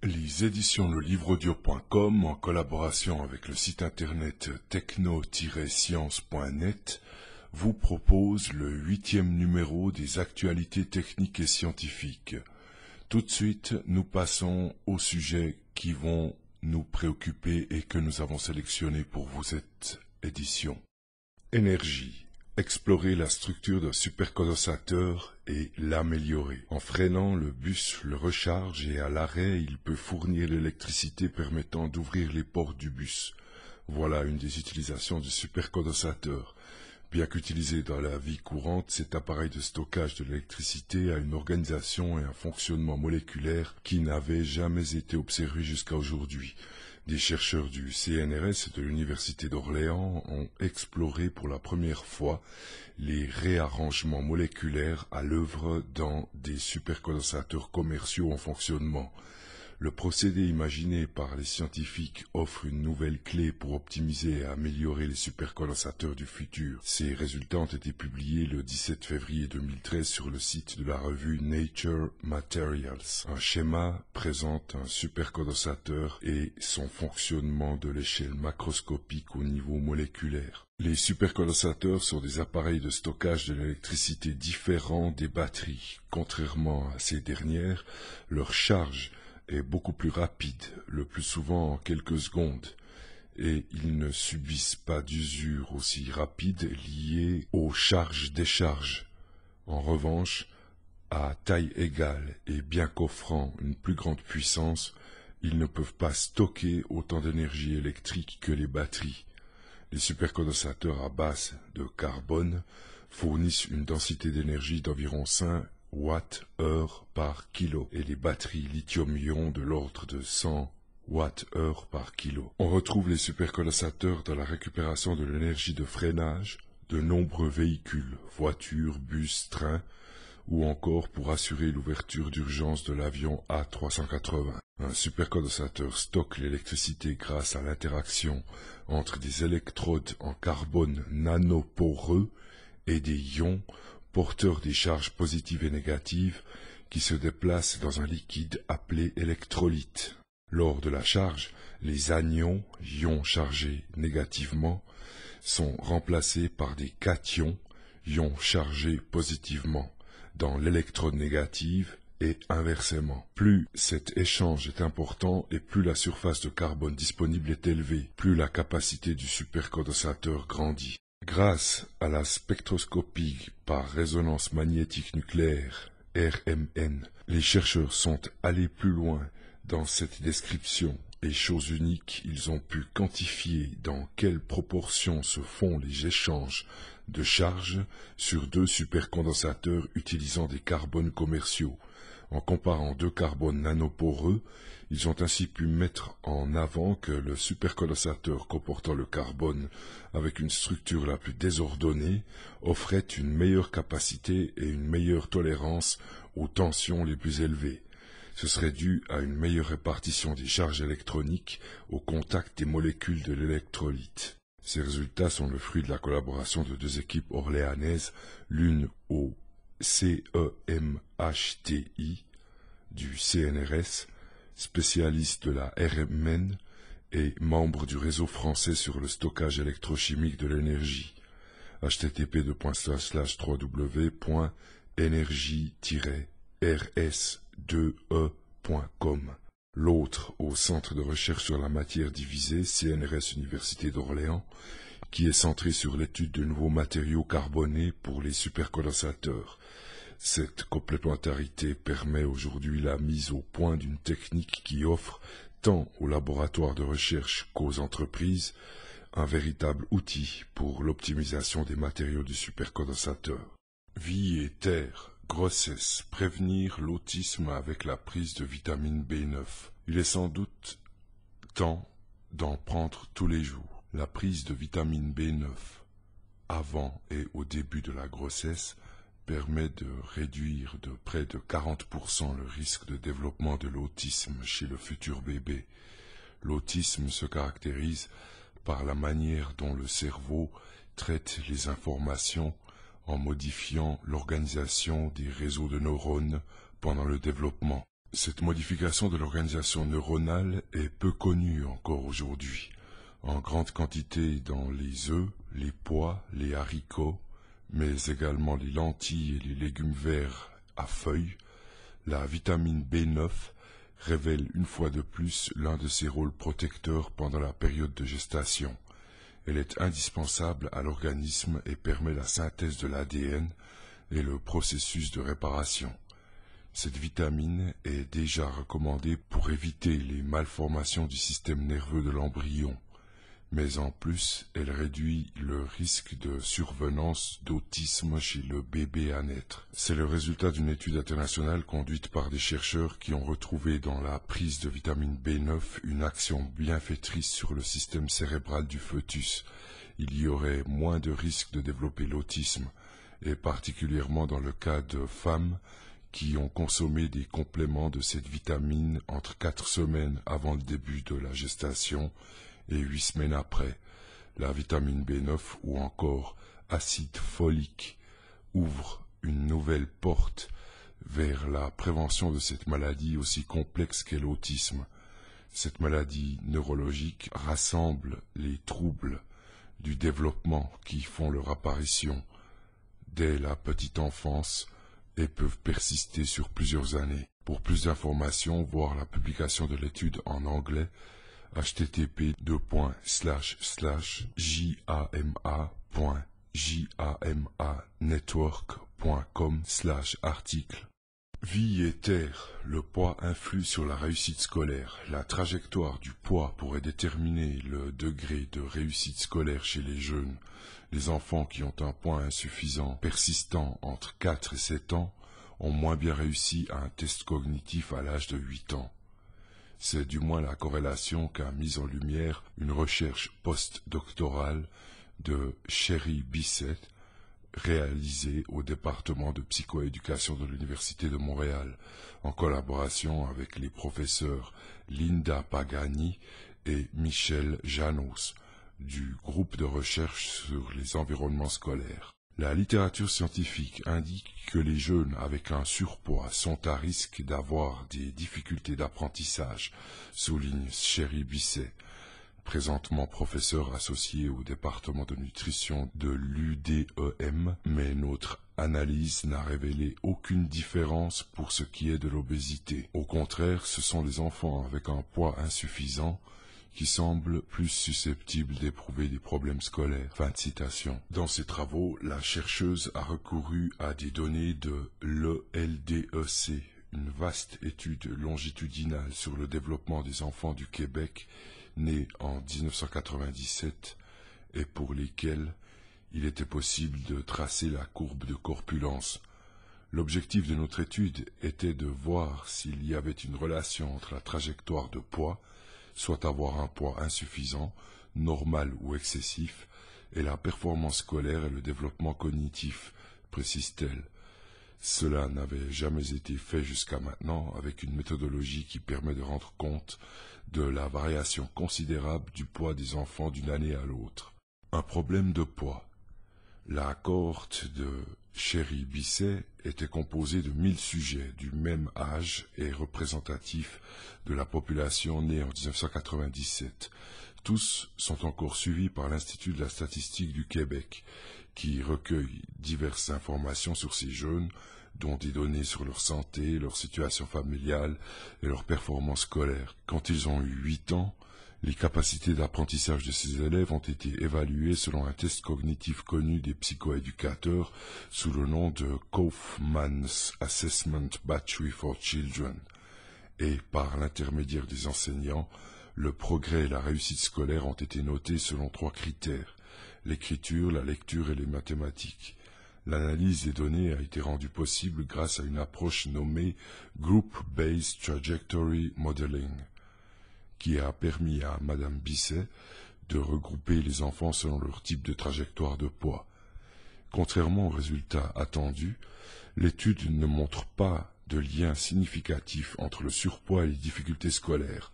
Les éditions lelivreaudio.com, en collaboration avec le site internet techno-science.net, vous proposent le 8e numéro des actualités techniques et scientifiques. Tout de suite, nous passons aux sujets qui vont nous préoccuper et que nous avons sélectionnés pour vous cette édition. Énergie. Explorer la structure d'un supercondensateur et l'améliorer. En freinant, le bus le recharge et à l'arrêt, il peut fournir l'électricité permettant d'ouvrir les portes du bus. Voilà une des utilisations du supercondensateur. Bien qu'utilisé dans la vie courante, cet appareil de stockage de l'électricité a une organisation et un fonctionnement moléculaire qui n'avaient jamais été observés jusqu'à aujourd'hui. Des chercheurs du CNRS et de l'Université d'Orléans ont exploré pour la première fois les réarrangements moléculaires à l'œuvre dans des supercondensateurs commerciaux en fonctionnement. Le procédé imaginé par les scientifiques offre une nouvelle clé pour optimiser et améliorer les supercondensateurs du futur. Ces résultats ont été publiés le 17 février 2013 sur le site de la revue Nature Materials. Un schéma présente un supercondensateur et son fonctionnement de l'échelle macroscopique au niveau moléculaire. Les supercondensateurs sont des appareils de stockage de l'électricité différents des batteries. Contrairement à ces dernières, leur charge est beaucoup plus rapide, le plus souvent en quelques secondes, et ils ne subissent pas d'usure aussi rapide liée aux charges-décharges. En revanche, à taille égale et bien qu'offrant une plus grande puissance, ils ne peuvent pas stocker autant d'énergie électrique que les batteries. Les supercondensateurs à base de carbone fournissent une densité d'énergie d'environ 5 Wh par kilo et les batteries lithium-ion de l'ordre de 100 Wh par kilo. On retrouve les supercondensateurs dans la récupération de l'énergie de freinage de nombreux véhicules, voitures, bus, trains, ou encore pour assurer l'ouverture d'urgence de l'avion A380. Un supercondensateur stocke l'électricité grâce à l'interaction entre des électrodes en carbone nanoporeux et des ions porteurs des charges positives et négatives qui se déplacent dans un liquide appelé électrolyte. Lors de la charge, les anions, ions chargés négativement, sont remplacés par des cations, ions chargés positivement, dans l'électrode négative et inversement. Plus cet échange est important et plus la surface de carbone disponible est élevée, plus la capacité du supercondensateur grandit. Grâce à la spectroscopie par résonance magnétique nucléaire, RMN, les chercheurs sont allés plus loin dans cette description et chose unique, ils ont pu quantifier dans quelle proportion se font les échanges de charges sur deux supercondensateurs utilisant des carbones commerciaux. En comparant deux carbones nanoporeux, ils ont ainsi pu mettre en avant que le supercondensateur comportant le carbone avec une structure la plus désordonnée offrait une meilleure capacité et une meilleure tolérance aux tensions les plus élevées. Ce serait dû à une meilleure répartition des charges électroniques au contact des molécules de l'électrolyte. Ces résultats sont le fruit de la collaboration de deux équipes orléanaises, l'une au CEMHTI du CNRS, spécialiste de la RMN et membre du réseau français sur le stockage électrochimique de l'énergie. http://www.energie-rs2e.com. L'autre au Centre de recherche sur la matière divisée, CNRS Université d'Orléans, qui est centré sur l'étude de nouveaux matériaux carbonés pour les supercondensateurs. Cette complémentarité permet aujourd'hui la mise au point d'une technique qui offre, tant aux laboratoires de recherche qu'aux entreprises, un véritable outil pour l'optimisation des matériaux du supercondensateur. Vie et terre, grossesse, prévenir l'autisme avec la prise de vitamine B9. Il est sans doute temps d'en prendre tous les jours. La prise de vitamine B9 avant et au début de la grossesse permet de réduire de près de 40% le risque de développement de l'autisme chez le futur bébé. L'autisme se caractérise par la manière dont le cerveau traite les informations en modifiant l'organisation des réseaux de neurones pendant le développement. Cette modification de l'organisation neuronale est peu connue encore aujourd'hui. En grande quantité dans les œufs, les pois, les haricots, mais également les lentilles et les légumes verts à feuilles, la vitamine B9 révèle une fois de plus l'un de ses rôles protecteurs pendant la période de gestation. Elle est indispensable à l'organisme et permet la synthèse de l'ADN et le processus de réparation. Cette vitamine est déjà recommandée pour éviter les malformations du système nerveux de l'embryon, mais en plus, elle réduit le risque de survenance d'autisme chez le bébé à naître. C'est le résultat d'une étude internationale conduite par des chercheurs qui ont retrouvé dans la prise de vitamine B9 une action bienfaitrice sur le système cérébral du fœtus. Il y aurait moins de risques de développer l'autisme, et particulièrement dans le cas de femmes qui ont consommé des compléments de cette vitamine entre 4 semaines avant le début de la gestation et 8 semaines après. La vitamine B9 ou encore acide folique ouvre une nouvelle porte vers la prévention de cette maladie aussi complexe qu'est l'autisme. Cette maladie neurologique rassemble les troubles du développement qui font leur apparition dès la petite enfance et peuvent persister sur plusieurs années. Pour plus d'informations, voir la publication de l'étude en anglais http://jama.jamanetwork.com/article. Vie et terre, le poids influe sur la réussite scolaire. La trajectoire du poids pourrait déterminer le degré de réussite scolaire chez les jeunes. Les enfants qui ont un poids insuffisant persistant entre 4 et 7 ans ont moins bien réussi à un test cognitif à l'âge de 8 ans. C'est du moins la corrélation qu'a mise en lumière une recherche post-doctorale de Sherry Bissett, réalisée au département de psychoéducation de l'Université de Montréal, en collaboration avec les professeurs Linda Pagani et Michel Janos, du groupe de recherche sur les environnements scolaires. La littérature scientifique indique que les jeunes avec un surpoids sont à risque d'avoir des difficultés d'apprentissage, souligne Sherry Bissett, présentement professeur associé au département de nutrition de l'UDEM, mais notre analyse n'a révélé aucune différence pour ce qui est de l'obésité. Au contraire, ce sont les enfants avec un poids insuffisant qui semblent plus susceptibles d'éprouver des problèmes scolaires. Fin de citation. Dans ses travaux, la chercheuse a recouru à des données de l'ELDEC, une vaste étude longitudinale sur le développement des enfants du Québec, nés en 1997, et pour lesquels il était possible de tracer la courbe de corpulence. L'objectif de notre étude était de voir s'il y avait une relation entre la trajectoire de poids, soit avoir un poids insuffisant, normal ou excessif, et la performance scolaire et le développement cognitif, précise-t-elle. Cela n'avait jamais été fait jusqu'à maintenant avec une méthodologie qui permet de rendre compte de la variation considérable du poids des enfants d'une année à l'autre. Un problème de poids. La cohorte de Sherry Bissett était composée de 1000 sujets du même âge et représentatifs de la population née en 1997. Tous sont encore suivis par l'Institut de la statistique du Québec, qui recueille diverses informations sur ces jeunes, dont des données sur leur santé, leur situation familiale et leur performance scolaire. Quand ils ont eu 8 ans, les capacités d'apprentissage de ces élèves ont été évaluées selon un test cognitif connu des psychoéducateurs sous le nom de Kaufman's Assessment Battery for Children. Et par l'intermédiaire des enseignants, le progrès et la réussite scolaire ont été notés selon 3 critères: l'écriture, la lecture et les mathématiques. L'analyse des données a été rendue possible grâce à une approche nommée Group-Based Trajectory Modeling, qui a permis à Madame Bissett de regrouper les enfants selon leur type de trajectoire de poids. Contrairement aux résultats attendus, l'étude ne montre pas de lien significatif entre le surpoids et les difficultés scolaires.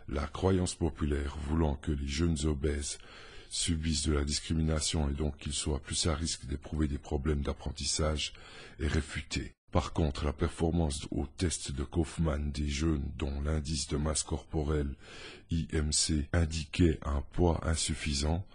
La croyance populaire voulant que les jeunes obèses subissent de la discrimination et donc qu'ils soient plus à risque d'éprouver des problèmes d'apprentissage est réfutée. Par contre, la performance au test de Kaufman des jeunes dont l'indice de masse corporelle IMC indiquait un poids insuffisant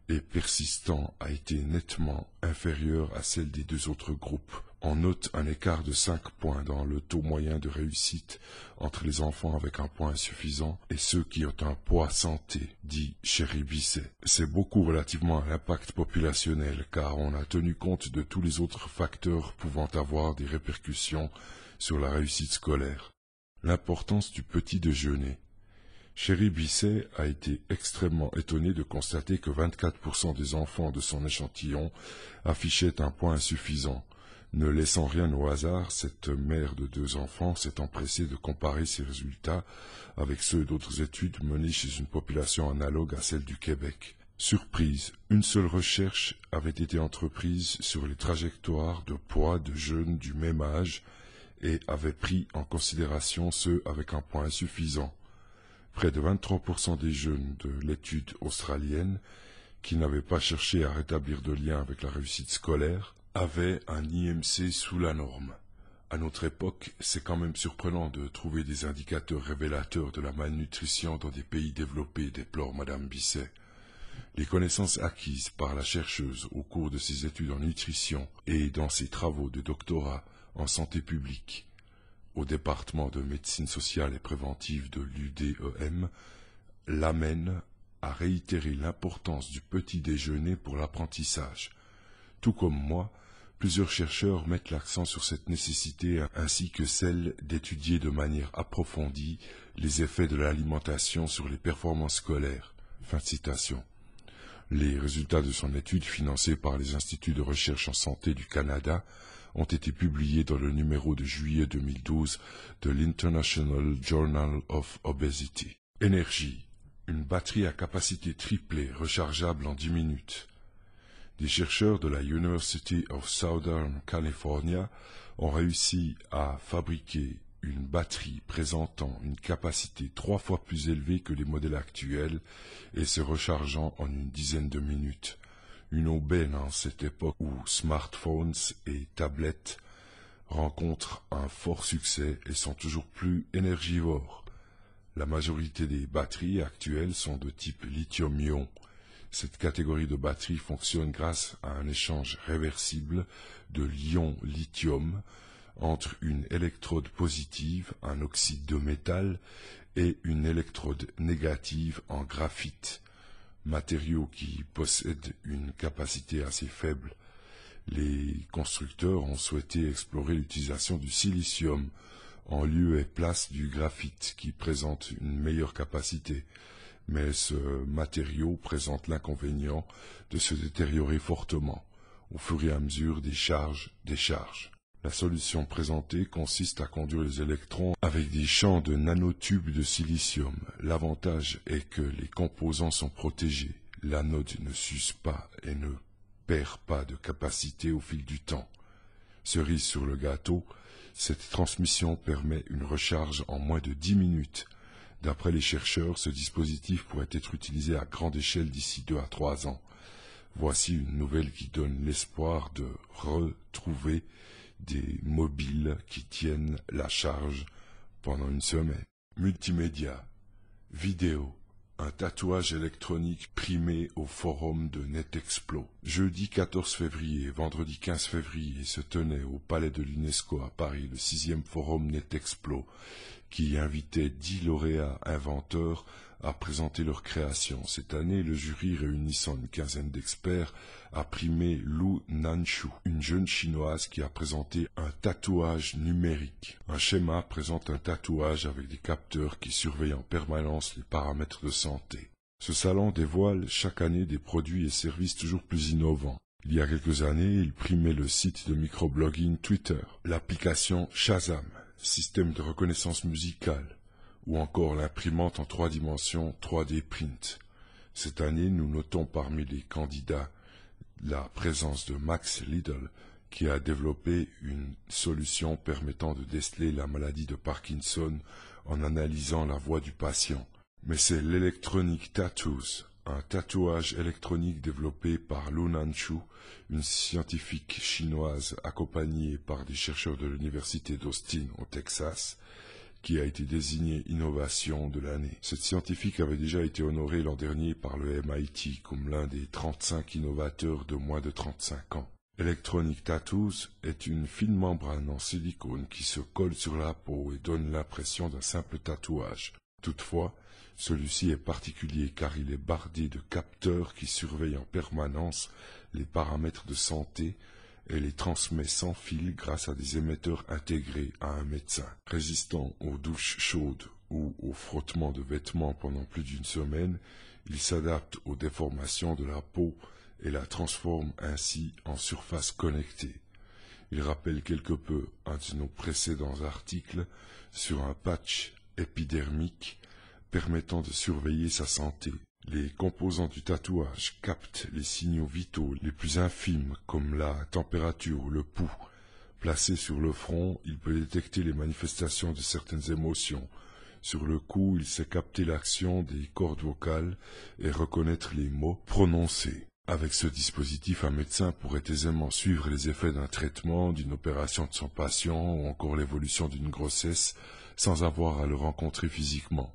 et persistant a été nettement inférieure à celle des deux autres groupes. On note un écart de 5 points dans le taux moyen de réussite entre les enfants avec un poids insuffisant et ceux qui ont un poids santé, dit Chéri Bisset. C'est beaucoup relativement à l'impact populationnel car on a tenu compte de tous les autres facteurs pouvant avoir des répercussions sur la réussite scolaire. L'importance du petit déjeuner. Chéri Bisset a été extrêmement étonné de constater que 24% des enfants de son échantillon affichaient un poids insuffisant. Ne laissant rien au hasard, cette mère de 2 enfants s'est empressée de comparer ses résultats avec ceux d'autres études menées chez une population analogue à celle du Québec. Surprise, une seule recherche avait été entreprise sur les trajectoires de poids de jeunes du même âge et avait pris en considération ceux avec un poids insuffisant. Près de 23% des jeunes de l'étude australienne, qui n'avaient pas cherché à rétablir de lien avec la réussite scolaire, avaient un IMC sous la norme. À notre époque, c'est quand même surprenant de trouver des indicateurs révélateurs de la malnutrition dans des pays développés, déplore Madame Bisset. Les connaissances acquises par la chercheuse au cours de ses études en nutrition et dans ses travaux de doctorat en santé publique au département de médecine sociale et préventive de l'UDEM l'amènent à réitérer l'importance du petit déjeuner pour l'apprentissage. Tout comme moi, plusieurs chercheurs mettent l'accent sur cette nécessité ainsi que celle d'étudier de manière approfondie les effets de l'alimentation sur les performances scolaires. Fin de citation. Les résultats de son étude financée par les Instituts de recherche en santé du Canada ont été publiés dans le numéro de juillet 2012 de l'International Journal of Obesity. Énergie. Une batterie à capacité triplée rechargeable en 10 minutes. Des chercheurs de la University of Southern California ont réussi à fabriquer une batterie présentant une capacité 3 fois plus élevée que les modèles actuels et se rechargeant en une dizaine de minutes. Une aubaine en cette époque où smartphones et tablettes rencontrent un fort succès et sont toujours plus énergivores. La majorité des batteries actuelles sont de type lithium-ion. Cette catégorie de batterie fonctionne grâce à un échange réversible de l'ion lithium entre une électrode positive, un oxyde de métal, et une électrode négative en graphite, matériau qui possède une capacité assez faible. Les constructeurs ont souhaité explorer l'utilisation du silicium en lieu et place du graphite qui présente une meilleure capacité, mais ce matériau présente l'inconvénient de se détériorer fortement au fur et à mesure des charges-décharges. La solution présentée consiste à conduire les électrons avec des champs de nanotubes de silicium. L'avantage est que les composants sont protégés. L'anode ne s'use pas et ne perd pas de capacité au fil du temps. Cerise sur le gâteau, cette transmission permet une recharge en moins de 10 minutes. D'après les chercheurs, ce dispositif pourrait être utilisé à grande échelle d'ici 2 à 3 ans. Voici une nouvelle qui donne l'espoir de retrouver des mobiles qui tiennent la charge pendant une semaine. Multimédia, vidéo, un tatouage électronique primé au forum de NetExplo. Jeudi 14 février et vendredi 15 février se tenait au Palais de l'UNESCO à Paris le 6e forum NetExplo qui invitait 10 lauréats inventeurs à présenter leurs créations. Cette année, le jury réunissant une quinzaine d'experts a primé Lu Nanshu, une jeune chinoise qui a présenté un tatouage numérique. Un schéma présente un tatouage avec des capteurs qui surveillent en permanence les paramètres de santé. Ce salon dévoile chaque année des produits et services toujours plus innovants. Il y a quelques années, il primait le site de microblogging Twitter, l'application Shazam, système de reconnaissance musicale, ou encore l'imprimante en 3 dimensions 3D Print. Cette année, nous notons parmi les candidats la présence de Max Liddell, qui a développé une solution permettant de déceler la maladie de Parkinson en analysant la voix du patient. Mais c'est l'Electronic Tattoos, un tatouage électronique développé par Lu Nanchu, une scientifique chinoise accompagnée par des chercheurs de l'université d'Austin au Texas, qui a été désignée innovation de l'année. Cette scientifique avait déjà été honorée l'an dernier par le MIT comme l'un des 35 innovateurs de moins de 35 ans. Electronic Tattoos est une fine membrane en silicone qui se colle sur la peau et donne l'impression d'un simple tatouage. Toutefois, celui-ci est particulier car il est bardé de capteurs qui surveillent en permanence les paramètres de santé et les transmet sans fil grâce à des émetteurs intégrés à un médecin. Résistant aux douches chaudes ou au frottement de vêtements pendant plus d'une semaine, il s'adapte aux déformations de la peau et la transforme ainsi en surface connectée. Il rappelle quelque peu un de nos précédents articles sur un patch épidermique permettant de surveiller sa santé. Les composants du tatouage captent les signaux vitaux les plus infimes comme la température ou le pouls. Placé sur le front, il peut détecter les manifestations de certaines émotions. Sur le cou, il sait capter l'action des cordes vocales et reconnaître les mots prononcés. Avec ce dispositif, un médecin pourrait aisément suivre les effets d'un traitement, d'une opération de son patient ou encore l'évolution d'une grossesse sans avoir à le rencontrer physiquement.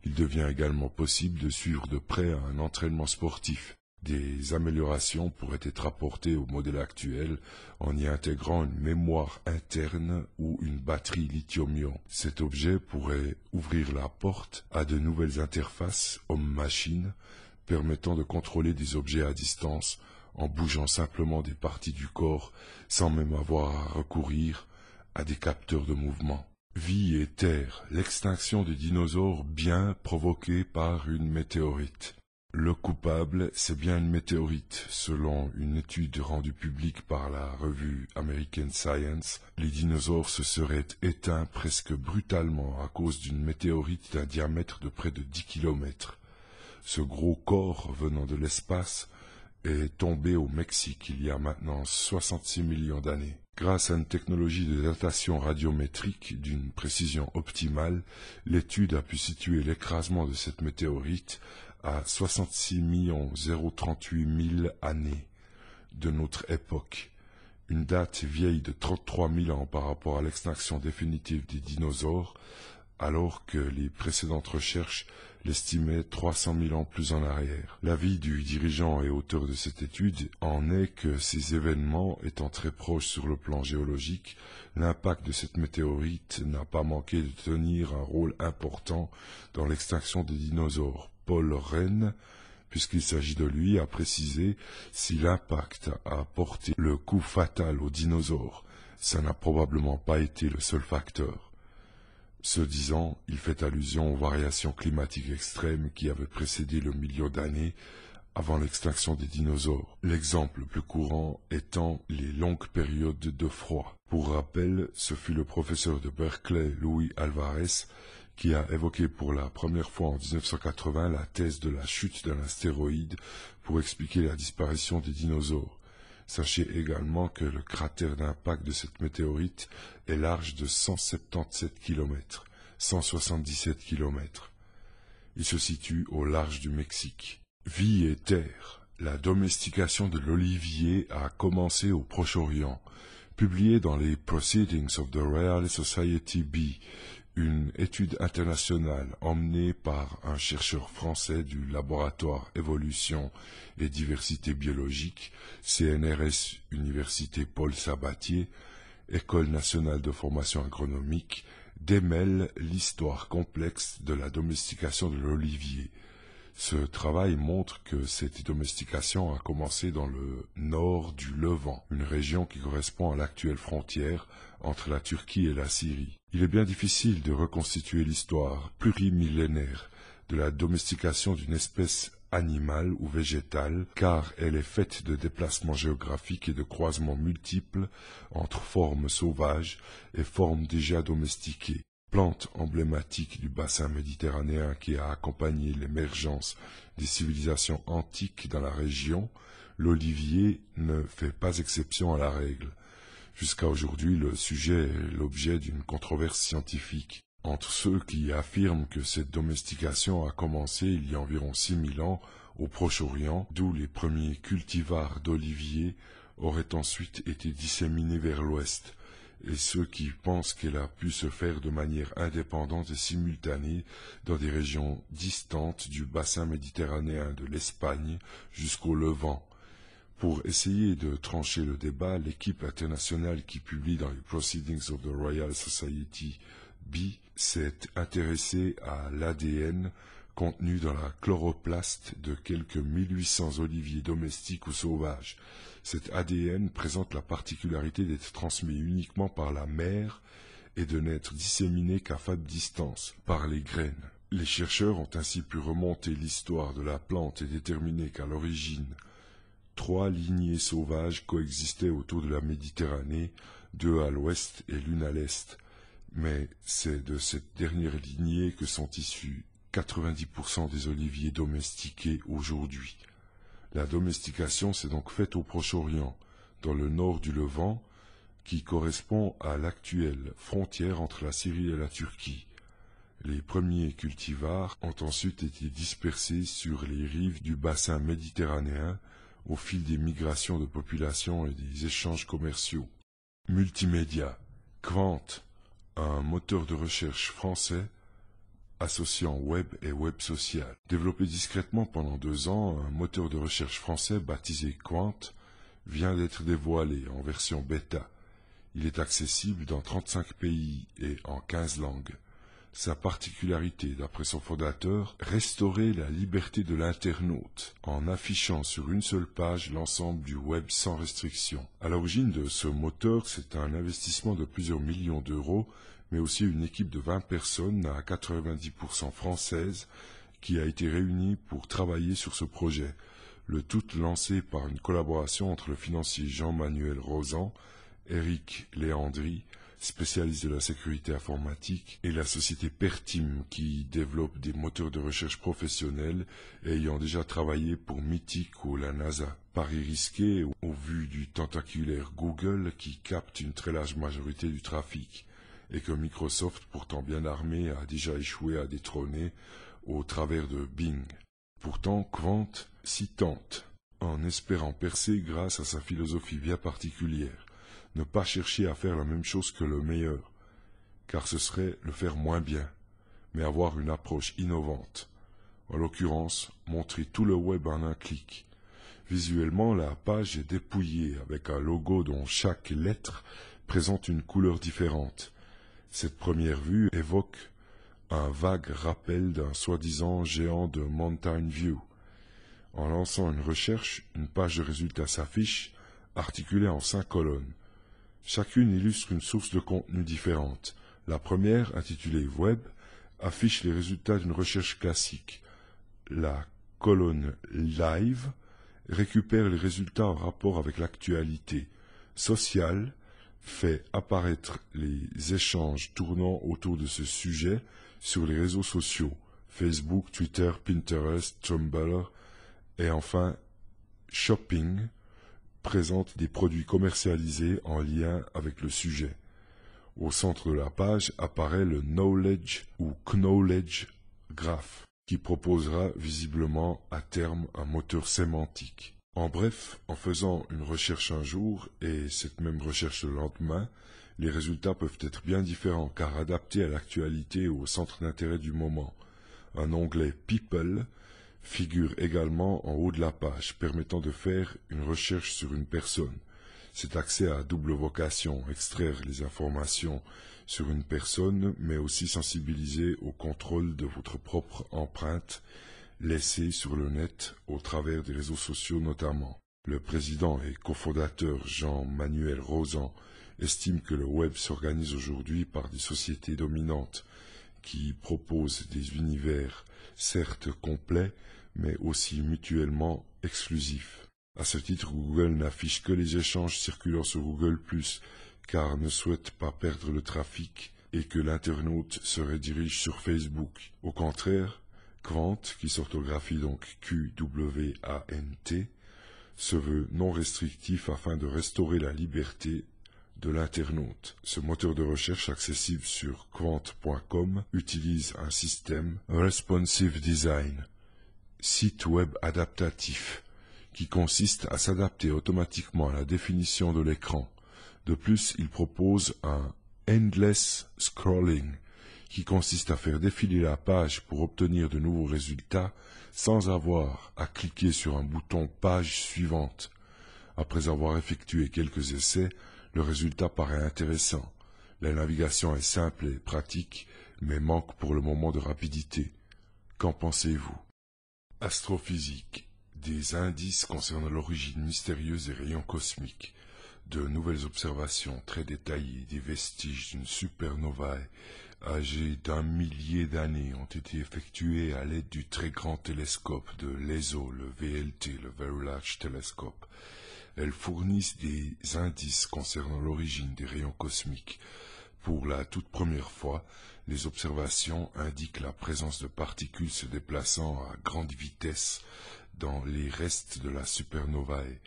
Il devient également possible de suivre de près un entraînement sportif. Des améliorations pourraient être apportées au modèle actuel en y intégrant une mémoire interne ou une batterie lithium-ion. Cet objet pourrait ouvrir la porte à de nouvelles interfaces homme-machine permettant de contrôler des objets à distance en bougeant simplement des parties du corps sans même avoir à recourir à des capteurs de mouvement. Vie et terre, l'extinction des dinosaures bien provoquée par une météorite. Le coupable, c'est bien une météorite. Selon une étude rendue publique par la revue American Science, les dinosaures se seraient éteints presque brutalement à cause d'une météorite d'un diamètre de près de 10 km. Ce gros corps venant de l'espace est tombé au Mexique il y a maintenant 66 millions d'années. Grâce à une technologie de datation radiométrique d'une précision optimale, l'étude a pu situer l'écrasement de cette météorite à 66 038 000 années de notre époque, une date vieille de 33 000 ans par rapport à l'extinction définitive des dinosaures, alors que les précédentes recherches l'estimaient 300 000 ans plus en arrière. L'avis du dirigeant et auteur de cette étude en est que ces événements étant très proches sur le plan géologique, l'impact de cette météorite n'a pas manqué de tenir un rôle important dans l'extinction des dinosaures. Paul Rennes, puisqu'il s'agit de lui, a précisé si l'impact a porté le coup fatal aux dinosaures, ça n'a probablement pas été le seul facteur. Ce disant, il fait allusion aux variations climatiques extrêmes qui avaient précédé le million d'années avant l'extinction des dinosaures. L'exemple le plus courant étant les longues périodes de froid. Pour rappel, ce fut le professeur de Berkeley, Luis Alvarez, qui a évoqué pour la première fois en 1980 la thèse de la chute d'un astéroïde pour expliquer la disparition des dinosaures. Sachez également que le cratère d'impact de cette météorite est large de 177 km, 177 km. Il se situe au large du Mexique. Vie et terre. La domestication de l'olivier a commencé au Proche-Orient. Publié dans les Proceedings of the Royal Society B, une étude internationale emmenée par un chercheur français du laboratoire Évolution et Diversité Biologique, CNRS Université Paul Sabatier, École nationale de formation agronomique, démêle l'histoire complexe de la domestication de l'olivier. Ce travail montre que cette domestication a commencé dans le nord du Levant, une région qui correspond à l'actuelle frontière entre la Turquie et la Syrie. Il est bien difficile de reconstituer l'histoire plurimillénaire de la domestication d'une espèce animale ou végétale, car elle est faite de déplacements géographiques et de croisements multiples entre formes sauvages et formes déjà domestiquées. Plante emblématique du bassin méditerranéen qui a accompagné l'émergence des civilisations antiques dans la région, l'olivier ne fait pas exception à la règle. Jusqu'à aujourd'hui, le sujet est l'objet d'une controverse scientifique entre ceux qui affirment que cette domestication a commencé il y a environ 6000 ans au Proche-Orient, d'où les premiers cultivars d'oliviers auraient ensuite été disséminés vers l'ouest, et ceux qui pensent qu'elle a pu se faire de manière indépendante et simultanée dans des régions distantes du bassin méditerranéen de l'Espagne jusqu'au Levant. Pour essayer de trancher le débat, l'équipe internationale qui publie dans les Proceedings of the Royal Society B s'est intéressée à l'ADN contenu dans la chloroplaste de quelques 1800 oliviers domestiques ou sauvages. Cet ADN présente la particularité d'être transmis uniquement par la mère et de n'être disséminé qu'à faible distance, par les graines. Les chercheurs ont ainsi pu remonter l'histoire de la plante et déterminer qu'à l'origine, 3 lignées sauvages coexistaient autour de la Méditerranée, 2 à l'ouest et l'une à l'est. Mais c'est de cette dernière lignée que sont issus 90% des oliviers domestiqués aujourd'hui. La domestication s'est donc faite au Proche-Orient, dans le nord du Levant, qui correspond à l'actuelle frontière entre la Syrie et la Turquie. Les premiers cultivars ont ensuite été dispersés sur les rives du bassin méditerranéen au fil des migrations de population et des échanges commerciaux. Multimédia. Qwant, un moteur de recherche français associant web et web social. Développé discrètement pendant 2 ans, un moteur de recherche français baptisé Qwant vient d'être dévoilé en version bêta. Il est accessible dans 35 pays et en 15 langues. Sa particularité, d'après son fondateur, restaurer la liberté de l'internaute en affichant sur une seule page l'ensemble du web sans restriction. À l'origine de ce moteur, c'est un investissement de plusieurs millions d'euros, mais aussi une équipe de 20 personnes à 90% françaises qui a été réunie pour travailler sur ce projet, le tout lancé par une collaboration entre le financier Jean-Manuel Rozan, Eric Léandri, spécialiste de la sécurité informatique, et la société Pertim qui développe des moteurs de recherche professionnels ayant déjà travaillé pour Mythic ou la NASA. Pari risqué au vu du tentaculaire Google qui capte une très large majorité du trafic, et que Microsoft, pourtant bien armé, a déjà échoué à détrôner au travers de Bing. Pourtant, Qwant s'y tente, en espérant percer grâce à sa philosophie bien particulière. Ne pas chercher à faire la même chose que le meilleur, car ce serait le faire moins bien, mais avoir une approche innovante. En l'occurrence, montrer tout le web en un clic. Visuellement, la page est dépouillée avec un logo dont chaque lettre présente une couleur différente. Cette première vue évoque un vague rappel d'un soi-disant géant de Mountain View. En lançant une recherche, une page de résultats s'affiche, articulée en 5 colonnes. Chacune illustre une source de contenu différente. La première, intitulée Web, affiche les résultats d'une recherche classique. La colonne Live récupère les résultats en rapport avec l'actualité. Social fait apparaître les échanges tournant autour de ce sujet sur les réseaux sociaux, Facebook, Twitter, Pinterest, Tumblr, et enfin Shopping présente des produits commercialisés en lien avec le sujet. Au centre de la page apparaît le Knowledge ou Knowledge Graph, qui proposera visiblement à terme un moteur sémantique. En bref, en faisant une recherche un jour et cette même recherche le lendemain, les résultats peuvent être bien différents car adaptés à l'actualité ou au centre d'intérêt du moment. Un onglet People figure également en haut de la page, permettant de faire une recherche sur une personne. Cet accès à double vocation, extraire les informations sur une personne, mais aussi sensibiliser au contrôle de votre propre empreinte laissée sur le net au travers des réseaux sociaux notamment. Le président et cofondateur Jean-Manuel Rozan estime que le web s'organise aujourd'hui par des sociétés dominantes qui proposent des univers certes complets, mais aussi mutuellement exclusifs. À ce titre, Google n'affiche que les échanges circulant sur Google+, car ne souhaite pas perdre le trafic et que l'internaute se redirige sur Facebook. Au contraire, Qwant, qui s'orthographie donc Q-W-A-N-T, se veut non restrictif afin de restaurer la liberté de l'internaute. Ce moteur de recherche accessible sur qwant.com utilise un système Responsive Design site web adaptatif, qui consiste à s'adapter automatiquement à la définition de l'écran. De plus, il propose un endless scrolling, qui consiste à faire défiler la page pour obtenir de nouveaux résultats sans avoir à cliquer sur un bouton page suivante. Après avoir effectué quelques essais, le résultat paraît intéressant. La navigation est simple et pratique, mais manque pour le moment de rapidité. Qu'en pensez-vous? Astrophysique. Des indices concernant l'origine mystérieuse des rayons cosmiques. De nouvelles observations très détaillées des vestiges d'une supernovae âgée d'1 millier d'années ont été effectuées à l'aide du très grand télescope de l'ESO, le VLT, le Very Large Telescope. Elles fournissent des indices concernant l'origine des rayons cosmiques. Pour la toute première fois, les observations indiquent la présence de particules se déplaçant à grande vitesse dans les restes de la supernovae,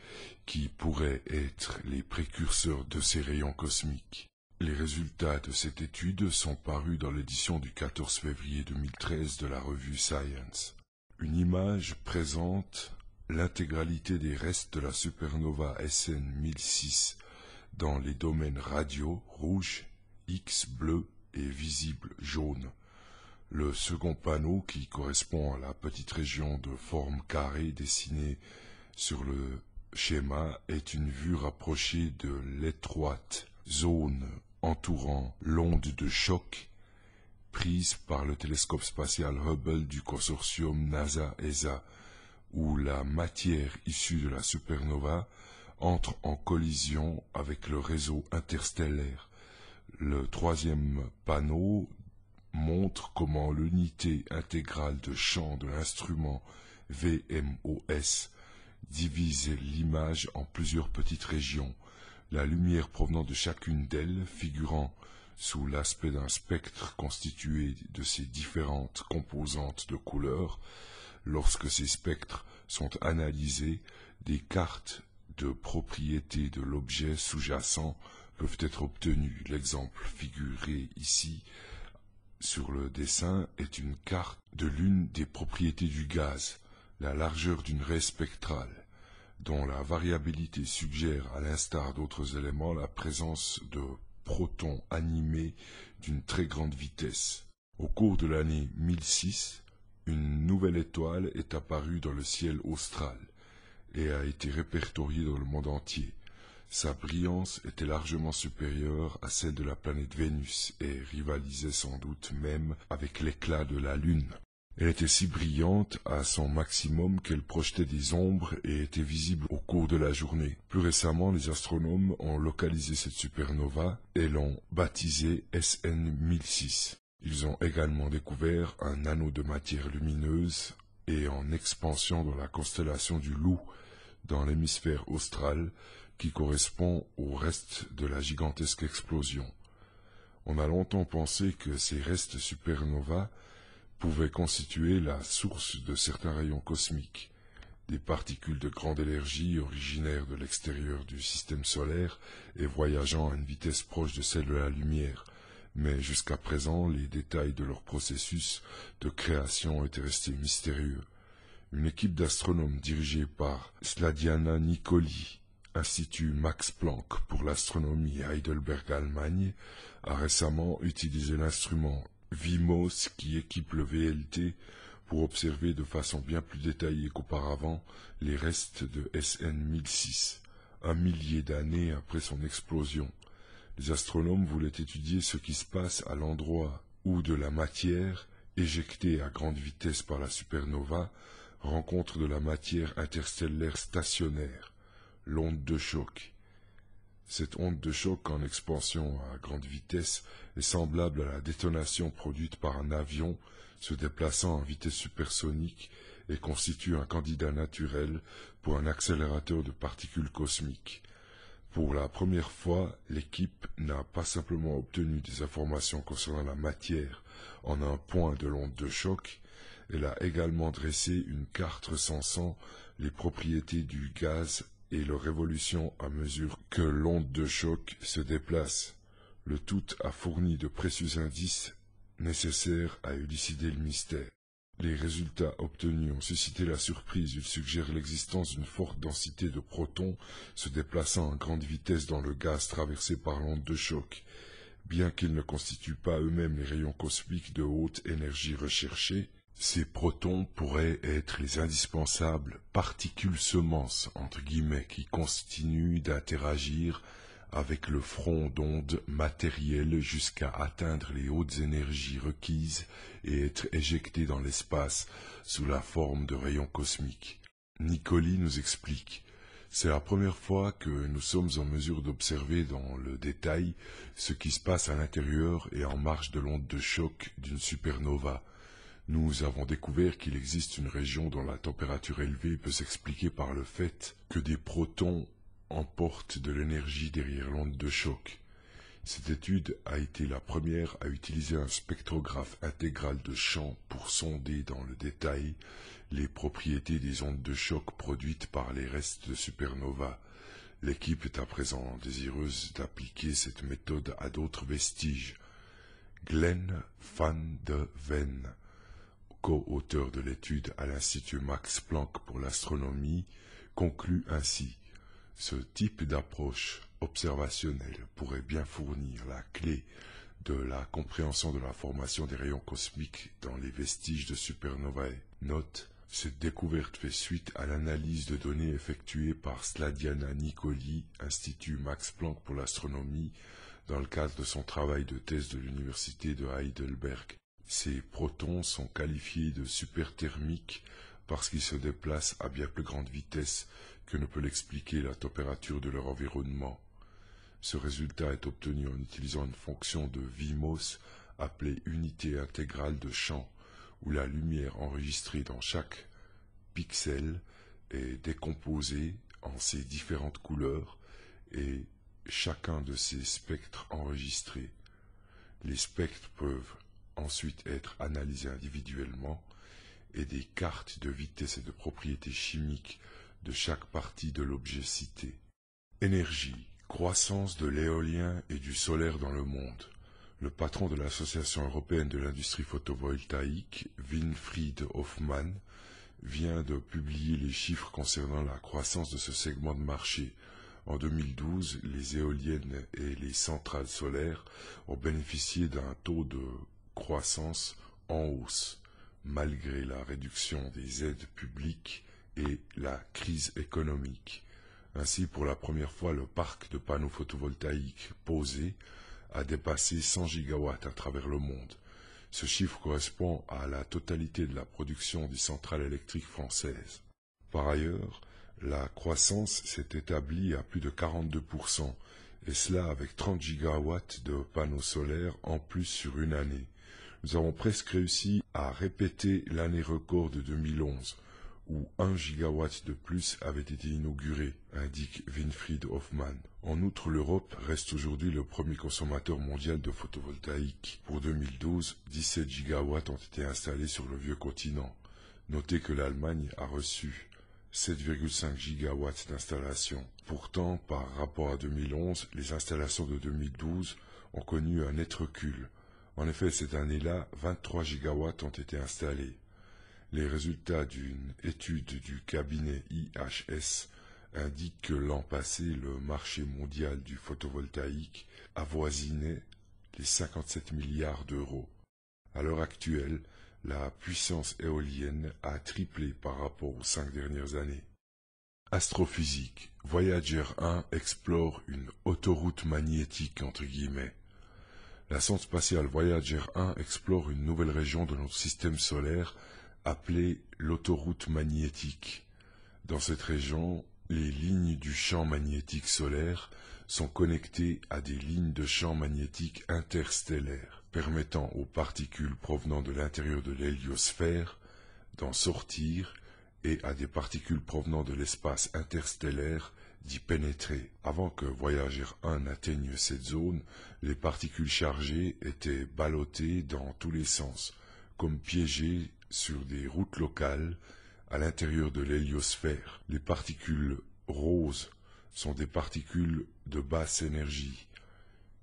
qui pourraient être les précurseurs de ces rayons cosmiques. Les résultats de cette étude sont parus dans l'édition du 14 février 2013 de la revue Science. Une image présente l'intégralité des restes de la supernova SN 1006 dans les domaines radio, rouge, X bleu et visible jaune. Le second panneau, qui correspond à la petite région de forme carrée dessinée sur le schéma, est une vue rapprochée de l'étroite zone entourant l'onde de choc prise par le télescope spatial Hubble du consortium NASA-ESA, où la matière issue de la supernova entre en collision avec le réseau interstellaire. Le troisième panneau montre comment l'unité intégrale de champ de l'instrument VMOS divise l'image en plusieurs petites régions, la lumière provenant de chacune d'elles figurant sous l'aspect d'un spectre constitué de ces différentes composantes de couleurs. Lorsque ces spectres sont analysés, des cartes de propriétés de l'objet sous-jacent peuvent être obtenues. L'exemple figuré ici sur le dessin est une carte de l'une des propriétés du gaz, la largeur d'une raie spectrale, dont la variabilité suggère, à l'instar d'autres éléments, la présence de protons animés d'une très grande vitesse. Au cours de l'année 1006, une nouvelle étoile est apparue dans le ciel austral et a été répertoriée dans le monde entier. Sa brillance était largement supérieure à celle de la planète Vénus et rivalisait sans doute même avec l'éclat de la Lune. Elle était si brillante à son maximum qu'elle projetait des ombres et était visible au cours de la journée. Plus récemment, les astronomes ont localisé cette supernova et l'ont baptisée SN 1006. Ils ont également découvert un anneau de matière lumineuse et en expansion dans la constellation du Loup, dans l'hémisphère austral, qui correspond au reste de la gigantesque explosion. On a longtemps pensé que ces restes supernovas pouvaient constituer la source de certains rayons cosmiques, des particules de grande énergie originaires de l'extérieur du système solaire et voyageant à une vitesse proche de celle de la lumière, mais jusqu'à présent les détails de leur processus de création étaient restés mystérieux. Une équipe d'astronomes dirigée par Sladiana Nicoli, Institut Max Planck pour l'astronomie à Heidelberg, Allemagne, a récemment utilisé l'instrument VIMOS qui équipe le VLT pour observer de façon bien plus détaillée qu'auparavant les restes de SN 1006, 1 millier d'années après son explosion. Les astronomes voulaient étudier ce qui se passe à l'endroit où de la matière, éjectée à grande vitesse par la supernova, rencontre de la matière interstellaire stationnaire, l'onde de choc. Cette onde de choc en expansion à grande vitesse est semblable à la détonation produite par un avion se déplaçant à vitesse supersonique et constitue un candidat naturel pour un accélérateur de particules cosmiques. Pour la première fois, l'équipe n'a pas simplement obtenu des informations concernant la matière en un point de l'onde de choc, elle a également dressé une carte recensant les propriétés du gaz et leur évolution à mesure que l'onde de choc se déplace. Le tout a fourni de précieux indices nécessaires à élucider le mystère. Les résultats obtenus ont suscité la surprise. Ils suggèrent l'existence d'une forte densité de protons se déplaçant à grande vitesse dans le gaz traversé par l'onde de choc. Bien qu'ils ne constituent pas eux-mêmes les rayons cosmiques de haute énergie recherchés, ces protons pourraient être les indispensables particules semences, entre guillemets, qui continuent d'interagir avec le front d'ondes matériel jusqu'à atteindre les hautes énergies requises et être éjectées dans l'espace sous la forme de rayons cosmiques. Nicoli nous explique. C'est la première fois que nous sommes en mesure d'observer dans le détail ce qui se passe à l'intérieur et en marge de l'onde de choc d'une supernova. Nous avons découvert qu'il existe une région dont la température élevée peut s'expliquer par le fait que des protons emportent de l'énergie derrière l'onde de choc. Cette étude a été la première à utiliser un spectrographe intégral de champ pour sonder dans le détail les propriétés des ondes de choc produites par les restes de supernova. L'équipe est à présent désireuse d'appliquer cette méthode à d'autres vestiges. Glenn van de Ven, co-auteur de l'étude à l'Institut Max Planck pour l'astronomie, conclut ainsi. Ce type d'approche observationnelle pourrait bien fournir la clé de la compréhension de la formation des rayons cosmiques dans les vestiges de supernovae. Note, cette découverte fait suite à l'analyse de données effectuée par Sladiana Nicoli, Institut Max Planck pour l'astronomie, dans le cadre de son travail de thèse de l'université de Heidelberg. Ces protons sont qualifiés de superthermiques parce qu'ils se déplacent à bien plus grande vitesse que ne peut l'expliquer la température de leur environnement. Ce résultat est obtenu en utilisant une fonction de VIMOS appelée unité intégrale de champ, où la lumière enregistrée dans chaque pixel est décomposée en ses différentes couleurs et chacun de ces spectres enregistrés. Les spectres peuvent ensuite être analysés individuellement et des cartes de vitesse et de propriétés chimiques de chaque partie de l'objet cité. Énergie, croissance de l'éolien et du solaire dans le monde. Le patron de l'Association européenne de l'industrie photovoltaïque, Winfried Hoffmann, vient de publier les chiffres concernant la croissance de ce segment de marché. En 2012, les éoliennes et les centrales solaires ont bénéficié d'un taux de croissance en hausse, malgré la réduction des aides publiques et la crise économique. Ainsi, pour la première fois, le parc de panneaux photovoltaïques posés a dépassé 100 gigawatts à travers le monde. Ce chiffre correspond à la totalité de la production des centrales électriques françaises. Par ailleurs, la croissance s'est établie à plus de 42%, et cela avec 30 gigawatts de panneaux solaires en plus sur une année. Nous avons presque réussi à répéter l'année record de 2011, où 1 gigawatt de plus avait été inauguré, indique Winfried Hoffmann. En outre, l'Europe reste aujourd'hui le premier consommateur mondial de photovoltaïque. Pour 2012, 17 gigawatts ont été installés sur le vieux continent. Notez que l'Allemagne a reçu 7,5 gigawatts d'installations. Pourtant, par rapport à 2011, les installations de 2012 ont connu un net recul. En effet, cette année-là, 23 gigawatts ont été installés. Les résultats d'une étude du cabinet IHS indiquent que l'an passé, le marché mondial du photovoltaïque avoisinait les 57 milliards d'euros. À l'heure actuelle, la puissance éolienne a triplé par rapport aux 5 dernières années. Astrophysique. Voyager 1 explore une autoroute magnétique entre guillemets. La sonde spatiale Voyager 1 explore une nouvelle région de notre système solaire appelée l'autoroute magnétique. Dans cette région, les lignes du champ magnétique solaire sont connectées à des lignes de champ magnétique interstellaires, permettant aux particules provenant de l'intérieur de l'héliosphère d'en sortir et à des particules provenant de l'espace interstellaire d'y pénétrer. Avant que Voyager 1 n'atteigne cette zone, les particules chargées étaient ballottées dans tous les sens, comme piégées sur des routes locales à l'intérieur de l'héliosphère. Les particules roses sont des particules de basse énergie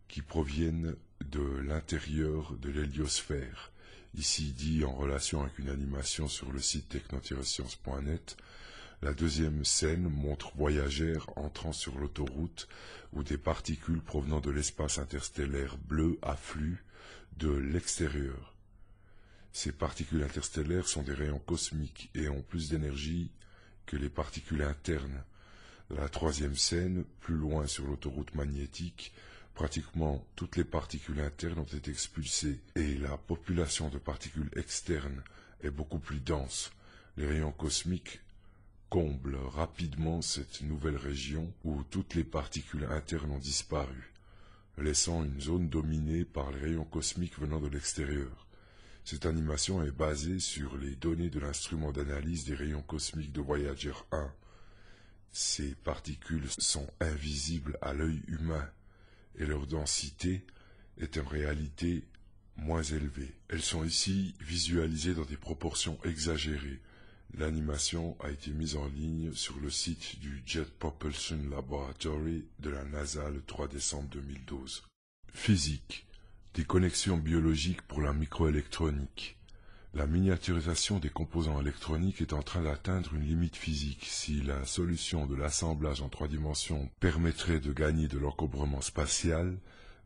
qui proviennent de l'intérieur de l'héliosphère ici dit en relation avec une animation sur le site techno-science.net. La deuxième scène montre voyageurs entrant sur l'autoroute où des particules provenant de l'espace interstellaire bleu affluent de l'extérieur. Ces particules interstellaires sont des rayons cosmiques et ont plus d'énergie que les particules internes. La troisième scène, plus loin sur l'autoroute magnétique, pratiquement toutes les particules internes ont été expulsées et la population de particules externes est beaucoup plus dense. Les rayons cosmiques comblent rapidement cette nouvelle région où toutes les particules internes ont disparu, laissant une zone dominée par les rayons cosmiques venant de l'extérieur. Cette animation est basée sur les données de l'instrument d'analyse des rayons cosmiques de Voyager 1. Ces particules sont invisibles à l'œil humain et leur densité est en réalité moins élevée. Elles sont ici visualisées dans des proportions exagérées. L'animation a été mise en ligne sur le site du Jet Propulsion Laboratory de la NASA le 3 décembre 2012. Physique. Des connexions biologiques pour la microélectronique. La miniaturisation des composants électroniques est en train d'atteindre une limite physique. Si la solution de l'assemblage en 3 dimensions permettrait de gagner de l'encombrement spatial,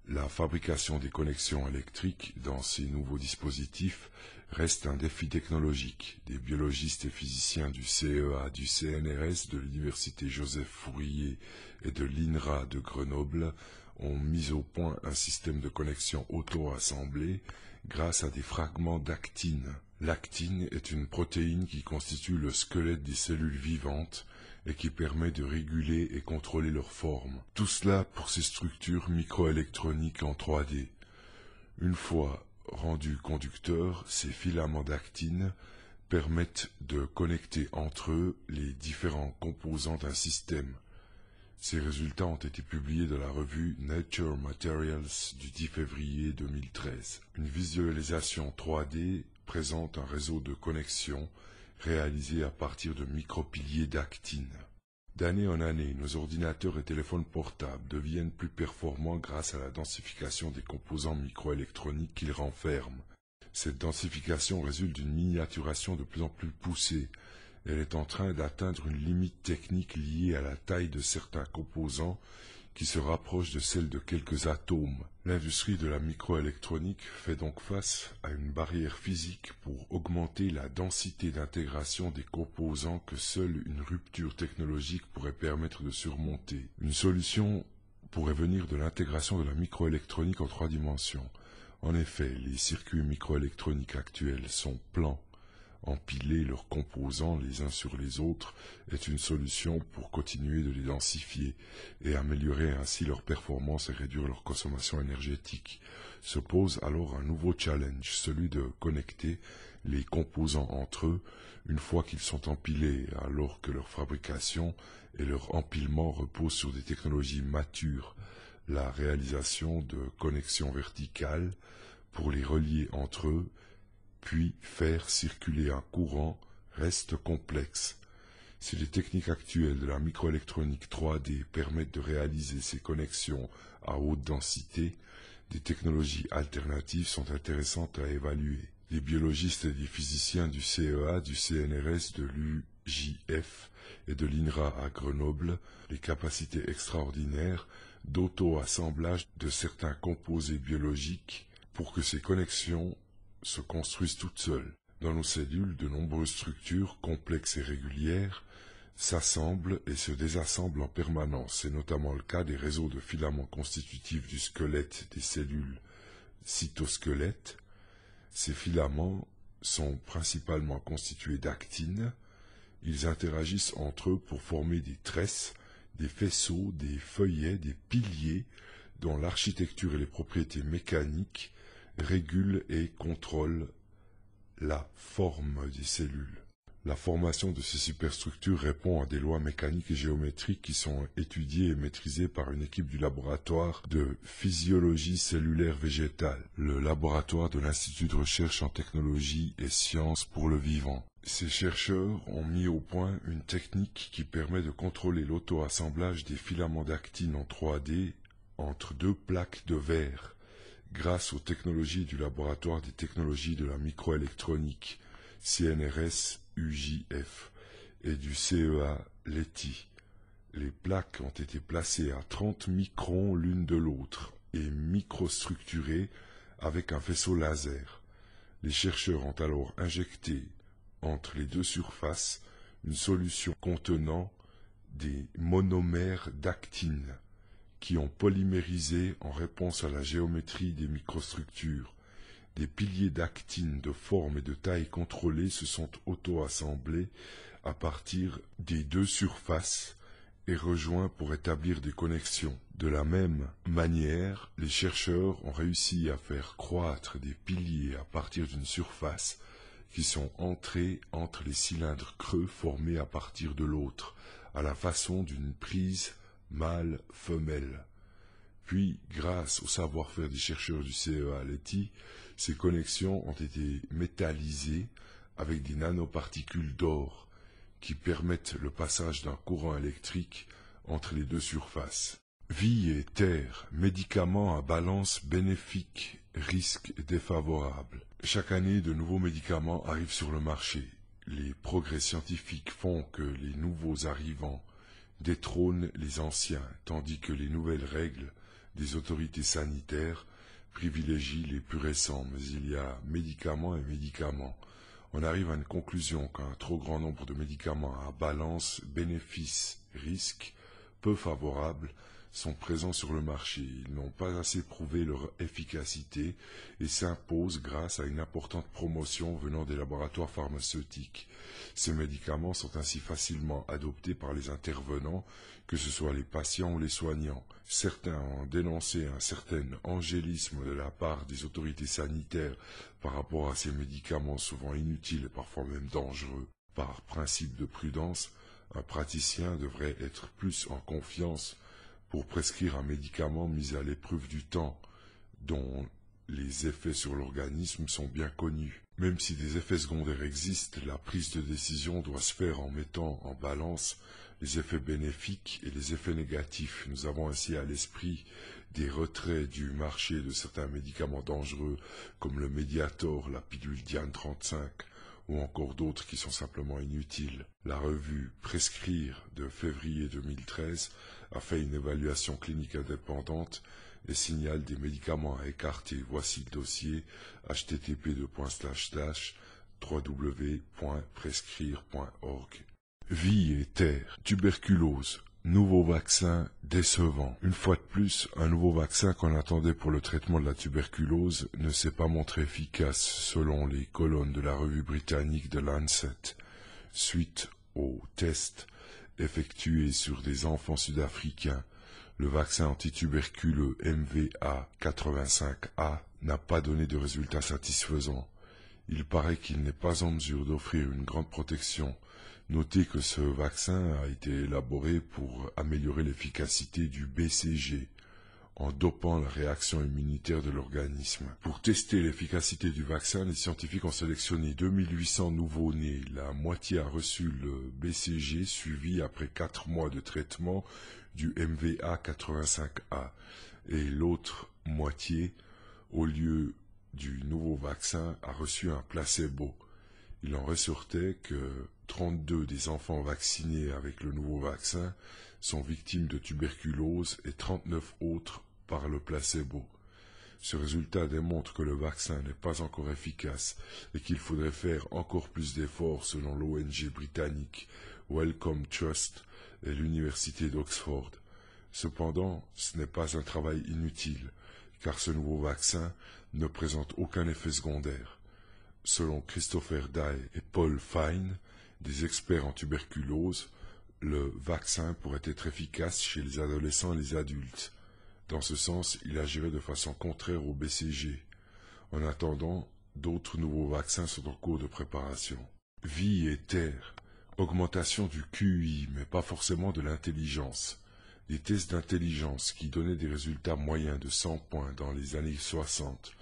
la fabrication des connexions électriques dans ces nouveaux dispositifs reste un défi technologique. Des biologistes et physiciens du CEA, du CNRS, de l'Université Joseph Fourier et de l'INRA de Grenoble ont mis au point un système de connexion auto-assemblée grâce à des fragments d'actine. L'actine est une protéine qui constitue le squelette des cellules vivantes et qui permet de réguler et contrôler leur forme. Tout cela pour ces structures microélectroniques en 3D. Une fois rendus conducteurs, ces filaments d'actine permettent de connecter entre eux les différents composants d'un système. Ces résultats ont été publiés dans la revue Nature Materials du 10 février 2013. Une visualisation 3D présente un réseau de connexions réalisé à partir de micropiliers d'actine. D'année en année, nos ordinateurs et téléphones portables deviennent plus performants grâce à la densification des composants microélectroniques qu'ils renferment. Cette densification résulte d'une miniaturation de plus en plus poussée. Elle est en train d'atteindre une limite technique liée à la taille de certains composants qui se rapproche de celle de quelques atomes. L'industrie de la microélectronique fait donc face à une barrière physique pour augmenter la densité d'intégration des composants que seule une rupture technologique pourrait permettre de surmonter. Une solution pourrait venir de l'intégration de la microélectronique en 3 dimensions. En effet, les circuits microélectroniques actuels sont plans. Empiler leurs composants les uns sur les autres est une solution pour continuer de les densifier et améliorer ainsi leur performance et réduire leur consommation énergétique. Se pose alors un nouveau challenge, celui de connecter les composants entre eux une fois qu'ils sont empilés, alors que leur fabrication et leur empilement reposent sur des technologies matures. La réalisation de connexions verticales pour les relier entre eux puis faire circuler un courant reste complexe. Si les techniques actuelles de la microélectronique 3D permettent de réaliser ces connexions à haute densité, des technologies alternatives sont intéressantes à évaluer. Les biologistes et les physiciens du CEA, du CNRS, de l'UJF et de l'INRA à Grenoble, les capacités extraordinaires d'auto-assemblage de certains composés biologiques pour que ces connexions se construisent toutes seules. Dans nos cellules, de nombreuses structures complexes et régulières s'assemblent et se désassemblent en permanence. C'est notamment le cas des réseaux de filaments constitutifs du squelette des cellules cytosquelettes. Ces filaments sont principalement constitués d'actine. Ils interagissent entre eux pour former des tresses, des faisceaux, des feuillets, des piliers dont l'architecture et les propriétés mécaniques régule et contrôle la forme des cellules. La formation de ces superstructures répond à des lois mécaniques et géométriques qui sont étudiées et maîtrisées par une équipe du laboratoire de physiologie cellulaire végétale, le laboratoire de l'Institut de recherche en technologie et sciences pour le vivant. Ces chercheurs ont mis au point une technique qui permet de contrôler l'auto-assemblage des filaments d'actine en 3D entre 2 plaques de verre, grâce aux technologies du laboratoire des technologies de la microélectronique CNRS-UJF et du CEA Leti. Les plaques ont été placées à 30 microns l'une de l'autre et microstructurées avec un faisceau laser. Les chercheurs ont alors injecté entre les deux surfaces une solution contenant des monomères d'actine qui ont polymérisé en réponse à la géométrie des microstructures. Des piliers d'actine de forme et de taille contrôlée se sont auto-assemblés à partir des deux surfaces et rejoints pour établir des connexions. De la même manière, les chercheurs ont réussi à faire croître des piliers à partir d'une surface qui sont entrés entre les cylindres creux formés à partir de l'autre, à la façon d'une prise mâle-femelle. Puis, grâce au savoir-faire des chercheurs du CEA Leti, ces connexions ont été métallisées avec des nanoparticules d'or qui permettent le passage d'un courant électrique entre les deux surfaces. Vie et terre, médicaments à balance bénéfique, risque défavorable. Chaque année, de nouveaux médicaments arrivent sur le marché. Les progrès scientifiques font que les nouveaux arrivants détrônent les anciens, tandis que les nouvelles règles des autorités sanitaires privilégient les plus récents. Mais il y a médicaments et médicaments. On arrive à une conclusion qu'un trop grand nombre de médicaments à balance bénéfice-risque peu favorable sont présents sur le marché. Ils n'ont pas assez prouvé leur efficacité et s'imposent grâce à une importante promotion venant des laboratoires pharmaceutiques. Ces médicaments sont ainsi facilement adoptés par les intervenants, que ce soit les patients ou les soignants. Certains ont dénoncé un certain angélisme de la part des autorités sanitaires par rapport à ces médicaments souvent inutiles et parfois même dangereux. Par principe de prudence, un praticien devrait être plus en confiance pour prescrire un médicament mis à l'épreuve du temps, dont les effets sur l'organisme sont bien connus. Même si des effets secondaires existent, la prise de décision doit se faire en mettant en balance les effets bénéfiques et les effets négatifs. Nous avons ainsi à l'esprit des retraits du marché de certains médicaments dangereux comme le Mediator, la pilule Diane 35, ou encore d'autres qui sont simplement inutiles. La revue Prescrire de février 2013 a fait une évaluation clinique indépendante et signale des médicaments à écarter. Voici le dossier http://www.prescrire.org. Vie et terre, tuberculose, nouveau vaccin décevant. Une fois de plus, un nouveau vaccin qu'on attendait pour le traitement de la tuberculose ne s'est pas montré efficace selon les colonnes de la revue britannique de Lancet, suite aux tests effectués sur des enfants sud-africains. Le vaccin antituberculeux MVA85A n'a pas donné de résultats satisfaisants. Il paraît qu'il n'est pas en mesure d'offrir une grande protection. Notez que ce vaccin a été élaboré pour améliorer l'efficacité du BCG en dopant la réaction immunitaire de l'organisme. Pour tester l'efficacité du vaccin, les scientifiques ont sélectionné 2800 nouveau-nés. La moitié a reçu le BCG suivi après 4 mois de traitement du MVA85A et l'autre moitié, au lieu du nouveau vaccin, a reçu un placebo. Il en ressortait que 32 des enfants vaccinés avec le nouveau vaccin sont victimes de tuberculose et 39 autres par le placebo. Ce résultat démontre que le vaccin n'est pas encore efficace et qu'il faudrait faire encore plus d'efforts selon l'ONG britannique Wellcome Trust et l'université d'Oxford. Cependant, ce n'est pas un travail inutile, car ce nouveau vaccin ne présente aucun effet secondaire. Selon Christopher Dye et Paul Fine, des experts en tuberculose, le vaccin pourrait être efficace chez les adolescents et les adultes. Dans ce sens, il agirait de façon contraire au BCG. En attendant, d'autres nouveaux vaccins sont en cours de préparation. Vie et terre, augmentation du QI, mais pas forcément de l'intelligence. Les tests d'intelligence qui donnaient des résultats moyens de 100 points dans les années 60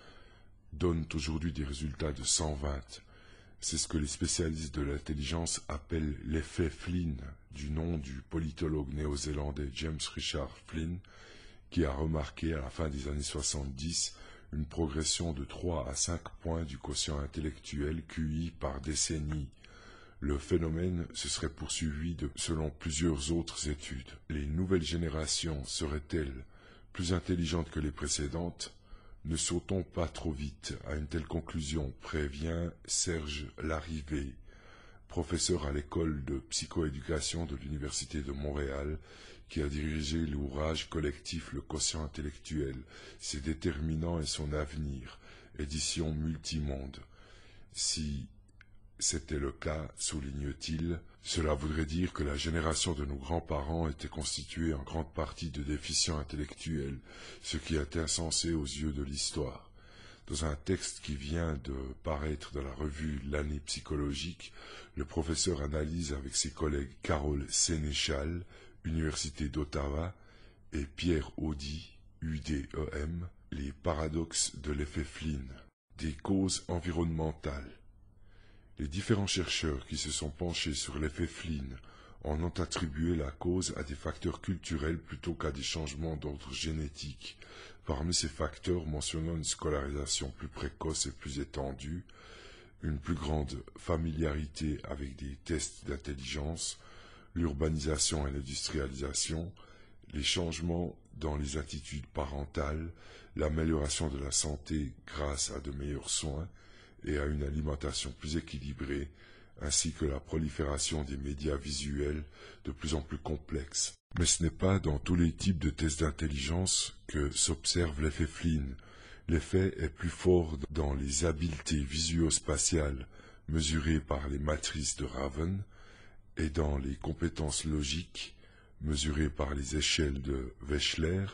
donnent aujourd'hui des résultats de 120. C'est ce que les spécialistes de l'intelligence appellent l'effet Flynn, du nom du politologue néo-zélandais James Richard Flynn, qui a remarqué à la fin des années 70 une progression de 3 à 5 points du quotient intellectuel QI par décennie. Le phénomène se serait poursuivi selon plusieurs autres études. Les nouvelles générations seraient-elles plus intelligentes que les précédentes? Ne sautons pas trop vite à une telle conclusion, prévient Serge Larrivé, professeur à l'école de psychoéducation de l'Université de Montréal, qui a dirigé l'ouvrage collectif Le quotient intellectuel, ses déterminants et son avenir, édition Multimonde. Si c'était le cas, souligne-t-il, cela voudrait dire que la génération de nos grands-parents était constituée en grande partie de déficients intellectuels, ce qui est insensé aux yeux de l'histoire. Dans un texte qui vient de paraître dans la revue L'année psychologique, le professeur analyse avec ses collègues Carole Sénéchal, Université d'Ottawa, et Pierre Audy, UDEM, les paradoxes de l'effet Flynn, des causes environnementales. Les différents chercheurs qui se sont penchés sur l'effet Flynn en ont attribué la cause à des facteurs culturels plutôt qu'à des changements d'ordre génétique. Parmi ces facteurs, mentionnant une scolarisation plus précoce et plus étendue, une plus grande familiarité avec des tests d'intelligence, l'urbanisation et l'industrialisation, les changements dans les attitudes parentales, l'amélioration de la santé grâce à de meilleurs soins, et à une alimentation plus équilibrée, ainsi que la prolifération des médias visuels de plus en plus complexes. Mais ce n'est pas dans tous les types de tests d'intelligence que s'observe l'effet Flynn. L'effet est plus fort dans les habiletés visuospatiales mesurées par les matrices de Raven et dans les compétences logiques mesurées par les échelles de Wechsler,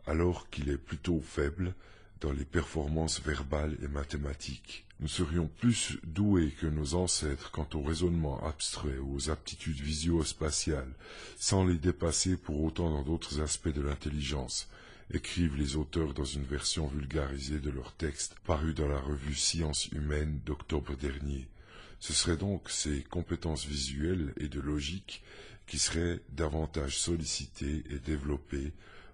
alors qu'il est plutôt faible dans les performances verbales et mathématiques. Nous serions plus doués que nos ancêtres quant au raisonnement abstrait ou aux aptitudes visuospatiales, sans les dépasser pour autant dans d'autres aspects de l'intelligence, écrivent les auteurs dans une version vulgarisée de leur texte paru dans la revue Sciences humaines d'octobre dernier. Ce seraient donc ces compétences visuelles et de logique qui seraient davantage sollicitées et développées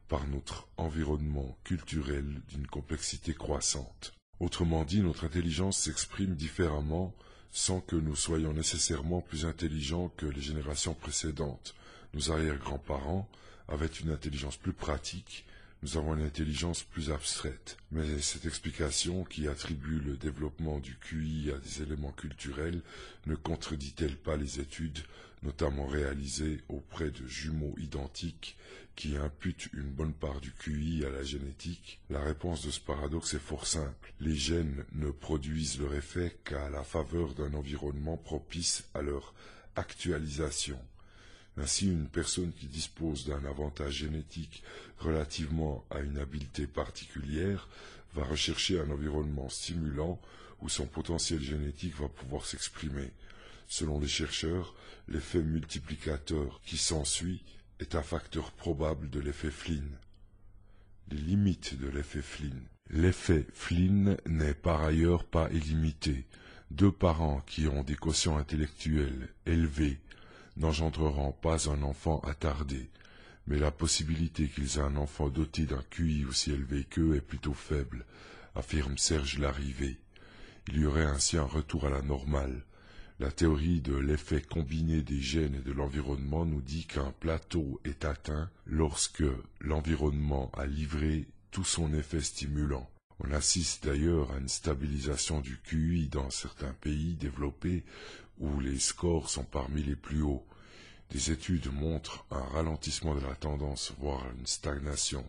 par notre environnement culturel d'une complexité croissante. Autrement dit, notre intelligence s'exprime différemment sans que nous soyons nécessairement plus intelligents que les générations précédentes. Nos arrière-grands-parents avaient une intelligence plus pratique, nous avons une intelligence plus abstraite. Mais cette explication, qui attribue le développement du QI à des éléments culturels, ne contredit-elle pas les études, notamment réalisées auprès de jumeaux identiques, qui imputent une bonne part du QI à la génétique? La réponse de ce paradoxe est fort simple. Les gènes ne produisent leur effet qu'à la faveur d'un environnement propice à leur actualisation. Ainsi, une personne qui dispose d'un avantage génétique relativement à une habileté particulière va rechercher un environnement stimulant où son potentiel génétique va pouvoir s'exprimer. Selon les chercheurs, l'effet multiplicateur qui s'ensuit est un facteur probable de l'effet Flynn. Les limites de l'effet Flynn. L'effet Flynn n'est par ailleurs pas illimité. Deux parents qui ont des quotients intellectuels élevés n'engendreront pas un enfant attardé, mais la possibilité qu'ils aient un enfant doté d'un QI aussi élevé qu'eux est plutôt faible, affirme Serge Larrivé. Il y aurait ainsi un retour à la normale. La théorie de l'effet combiné des gènes et de l'environnement nous dit qu'un plateau est atteint lorsque l'environnement a livré tout son effet stimulant. On assiste d'ailleurs à une stabilisation du QI dans certains pays développés où les scores sont parmi les plus hauts. Des études montrent un ralentissement de la tendance, voire une stagnation,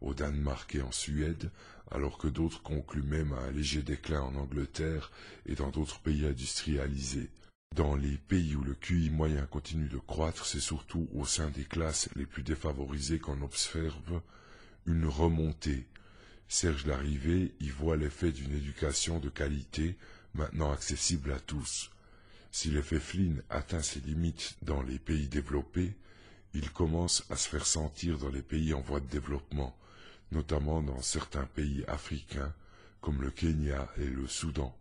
au Danemark et en Suède, alors que d'autres concluent même à un léger déclin en Angleterre et dans d'autres pays industrialisés. Dans les pays où le QI moyen continue de croître, c'est surtout au sein des classes les plus défavorisées qu'on observe une remontée. Serge Larrivé y voit l'effet d'une éducation de qualité, maintenant accessible à tous. Si l'effet Flynn atteint ses limites dans les pays développés, il commence à se faire sentir dans les pays en voie de développement, notamment dans certains pays africains comme le Kenya et le Soudan.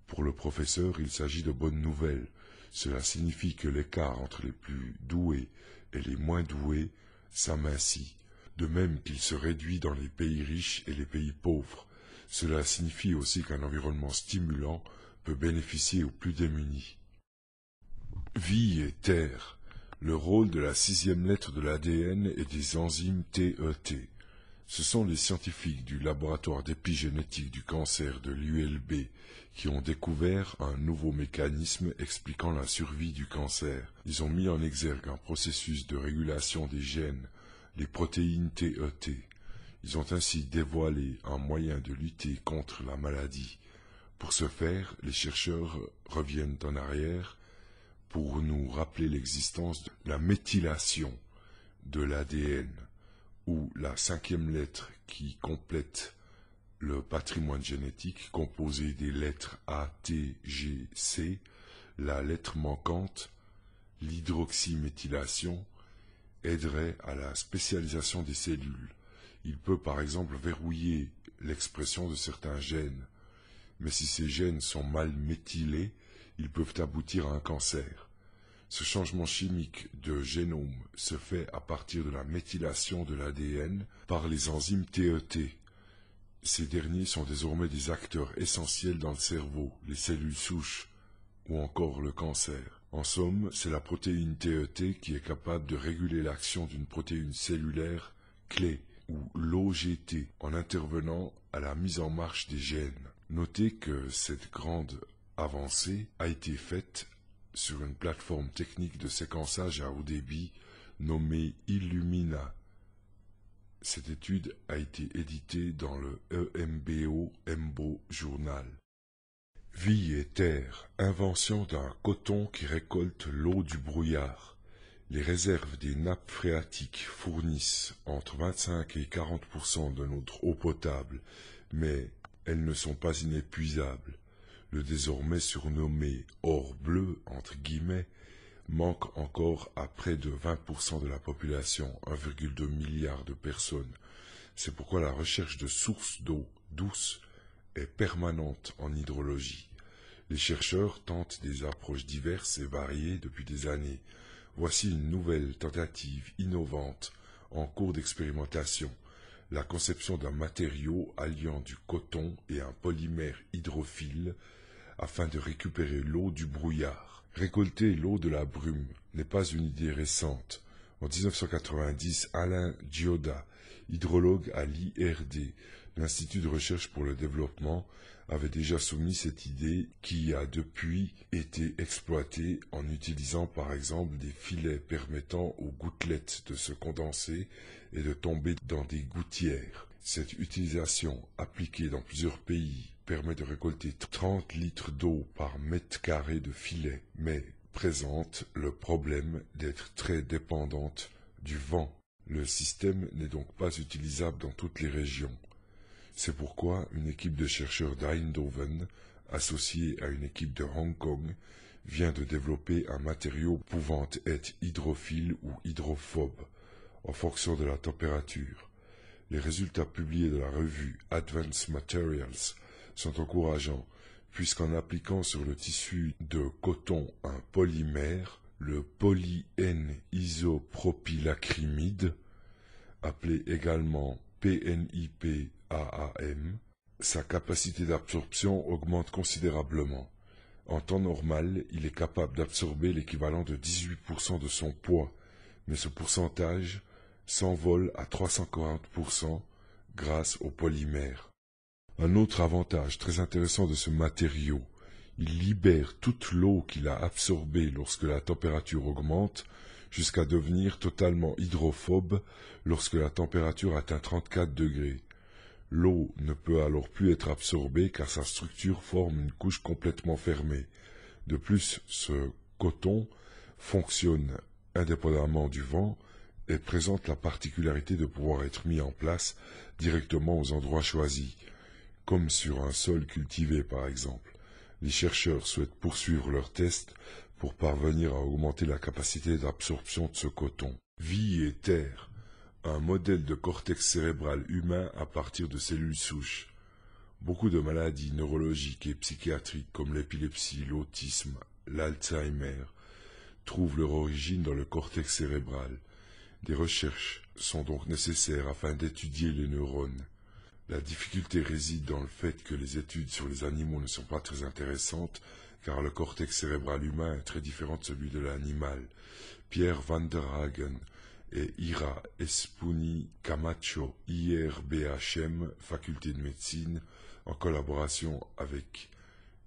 Pour le professeur, il s'agit de bonnes nouvelles. Cela signifie que l'écart entre les plus doués et les moins doués s'amincit. de même qu'il se réduit dans les pays riches et les pays pauvres. Cela signifie aussi qu'un environnement stimulant peut bénéficier aux plus démunis. Vie et terre. Le rôle de la 6e lettre de l'ADN et des enzymes TET. Ce sont les scientifiques du laboratoire d'épigénétique du cancer de l'ULB qui ont découvert un nouveau mécanisme expliquant la survie du cancer. Ils ont mis en exergue un processus de régulation des gènes, les protéines TET. Ils ont ainsi dévoilé un moyen de lutter contre la maladie. Pour ce faire, les chercheurs reviennent en arrière pour nous rappeler l'existence de la méthylation de l'ADN, ou la 5e lettre qui complète le patrimoine génétique composé des lettres A, T, G, C, la lettre manquante, l'hydroxyméthylation, aiderait à la spécialisation des cellules. Il peut par exemple verrouiller l'expression de certains gènes, mais si ces gènes sont mal méthylés, ils peuvent aboutir à un cancer. Ce changement chimique de génome se fait à partir de la méthylation de l'ADN par les enzymes TET. Ces derniers sont désormais des acteurs essentiels dans le cerveau, les cellules souches ou encore le cancer. En somme, c'est la protéine TET qui est capable de réguler l'action d'une protéine cellulaire clé, ou l'OGT, en intervenant à la mise en marche des gènes. Notez que cette grande avancée a été faite sur une plateforme technique de séquençage à haut débit nommée Illumina. Cette étude a été éditée dans le EMBO Journal. Vie et terre, invention d'un coton qui récolte l'eau du brouillard. Les réserves des nappes phréatiques fournissent entre 25 et 40% de notre eau potable, mais elles ne sont pas inépuisables. Le désormais surnommé « or bleu » entre guillemets, manque encore à près de 20% de la population, 1,2 milliard de personnes. C'est pourquoi la recherche de sources d'eau douce est permanente en hydrologie. Les chercheurs tentent des approches diverses et variées depuis des années. Voici une nouvelle tentative innovante en cours d'expérimentation, la conception d'un matériau alliant du coton et un polymère hydrophile afin de récupérer l'eau du brouillard. Récolter l'eau de la brume n'est pas une idée récente. En 1990, Alain Gioda, hydrologue à l'IRD, l'Institut de recherche pour le développement, avait déjà soumis cette idée qui a depuis été exploitée en utilisant par exemple des filets permettant aux gouttelettes de se condenser et de tomber dans des gouttières. Cette utilisation appliquée dans plusieurs pays permet de récolter 30 litres d'eau par mètre carré de filet, mais présente le problème d'être très dépendante du vent. Le système n'est donc pas utilisable dans toutes les régions. C'est pourquoi une équipe de chercheurs d'Eindhoven, associée à une équipe de Hong Kong, vient de développer un matériau pouvant être hydrophile ou hydrophobe, en fonction de la température. Les résultats publiés de la revue Advanced Materials sont encourageants, puisqu'en appliquant sur le tissu de coton un polymère, le poly-N-isopropylacrymide, appelé également PNIP-AAM, sa capacité d'absorption augmente considérablement. En temps normal, il est capable d'absorber l'équivalent de 18% de son poids, mais ce pourcentage s'envole à 340% grâce au polymère. Un autre avantage très intéressant de ce matériau, il libère toute l'eau qu'il a absorbée lorsque la température augmente, jusqu'à devenir totalement hydrophobe lorsque la température atteint 34 degrés. L'eau ne peut alors plus être absorbée car sa structure forme une couche complètement fermée. De plus, ce coton fonctionne indépendamment du vent et présente la particularité de pouvoir être mis en place directement aux endroits choisis, comme sur un sol cultivé par exemple. Les chercheurs souhaitent poursuivre leurs tests pour parvenir à augmenter la capacité d'absorption de ce coton. Vie et terre, un modèle de cortex cérébral humain à partir de cellules souches. Beaucoup de maladies neurologiques et psychiatriques comme l'épilepsie, l'autisme, l'Alzheimer trouvent leur origine dans le cortex cérébral. Des recherches sont donc nécessaires afin d'étudier les neurones. La difficulté réside dans le fait que les études sur les animaux ne sont pas très intéressantes, car le cortex cérébral humain est très différent de celui de l'animal. Pierre van der Hagen et Ira Espuni Camacho, IRBHM, faculté de médecine, en collaboration avec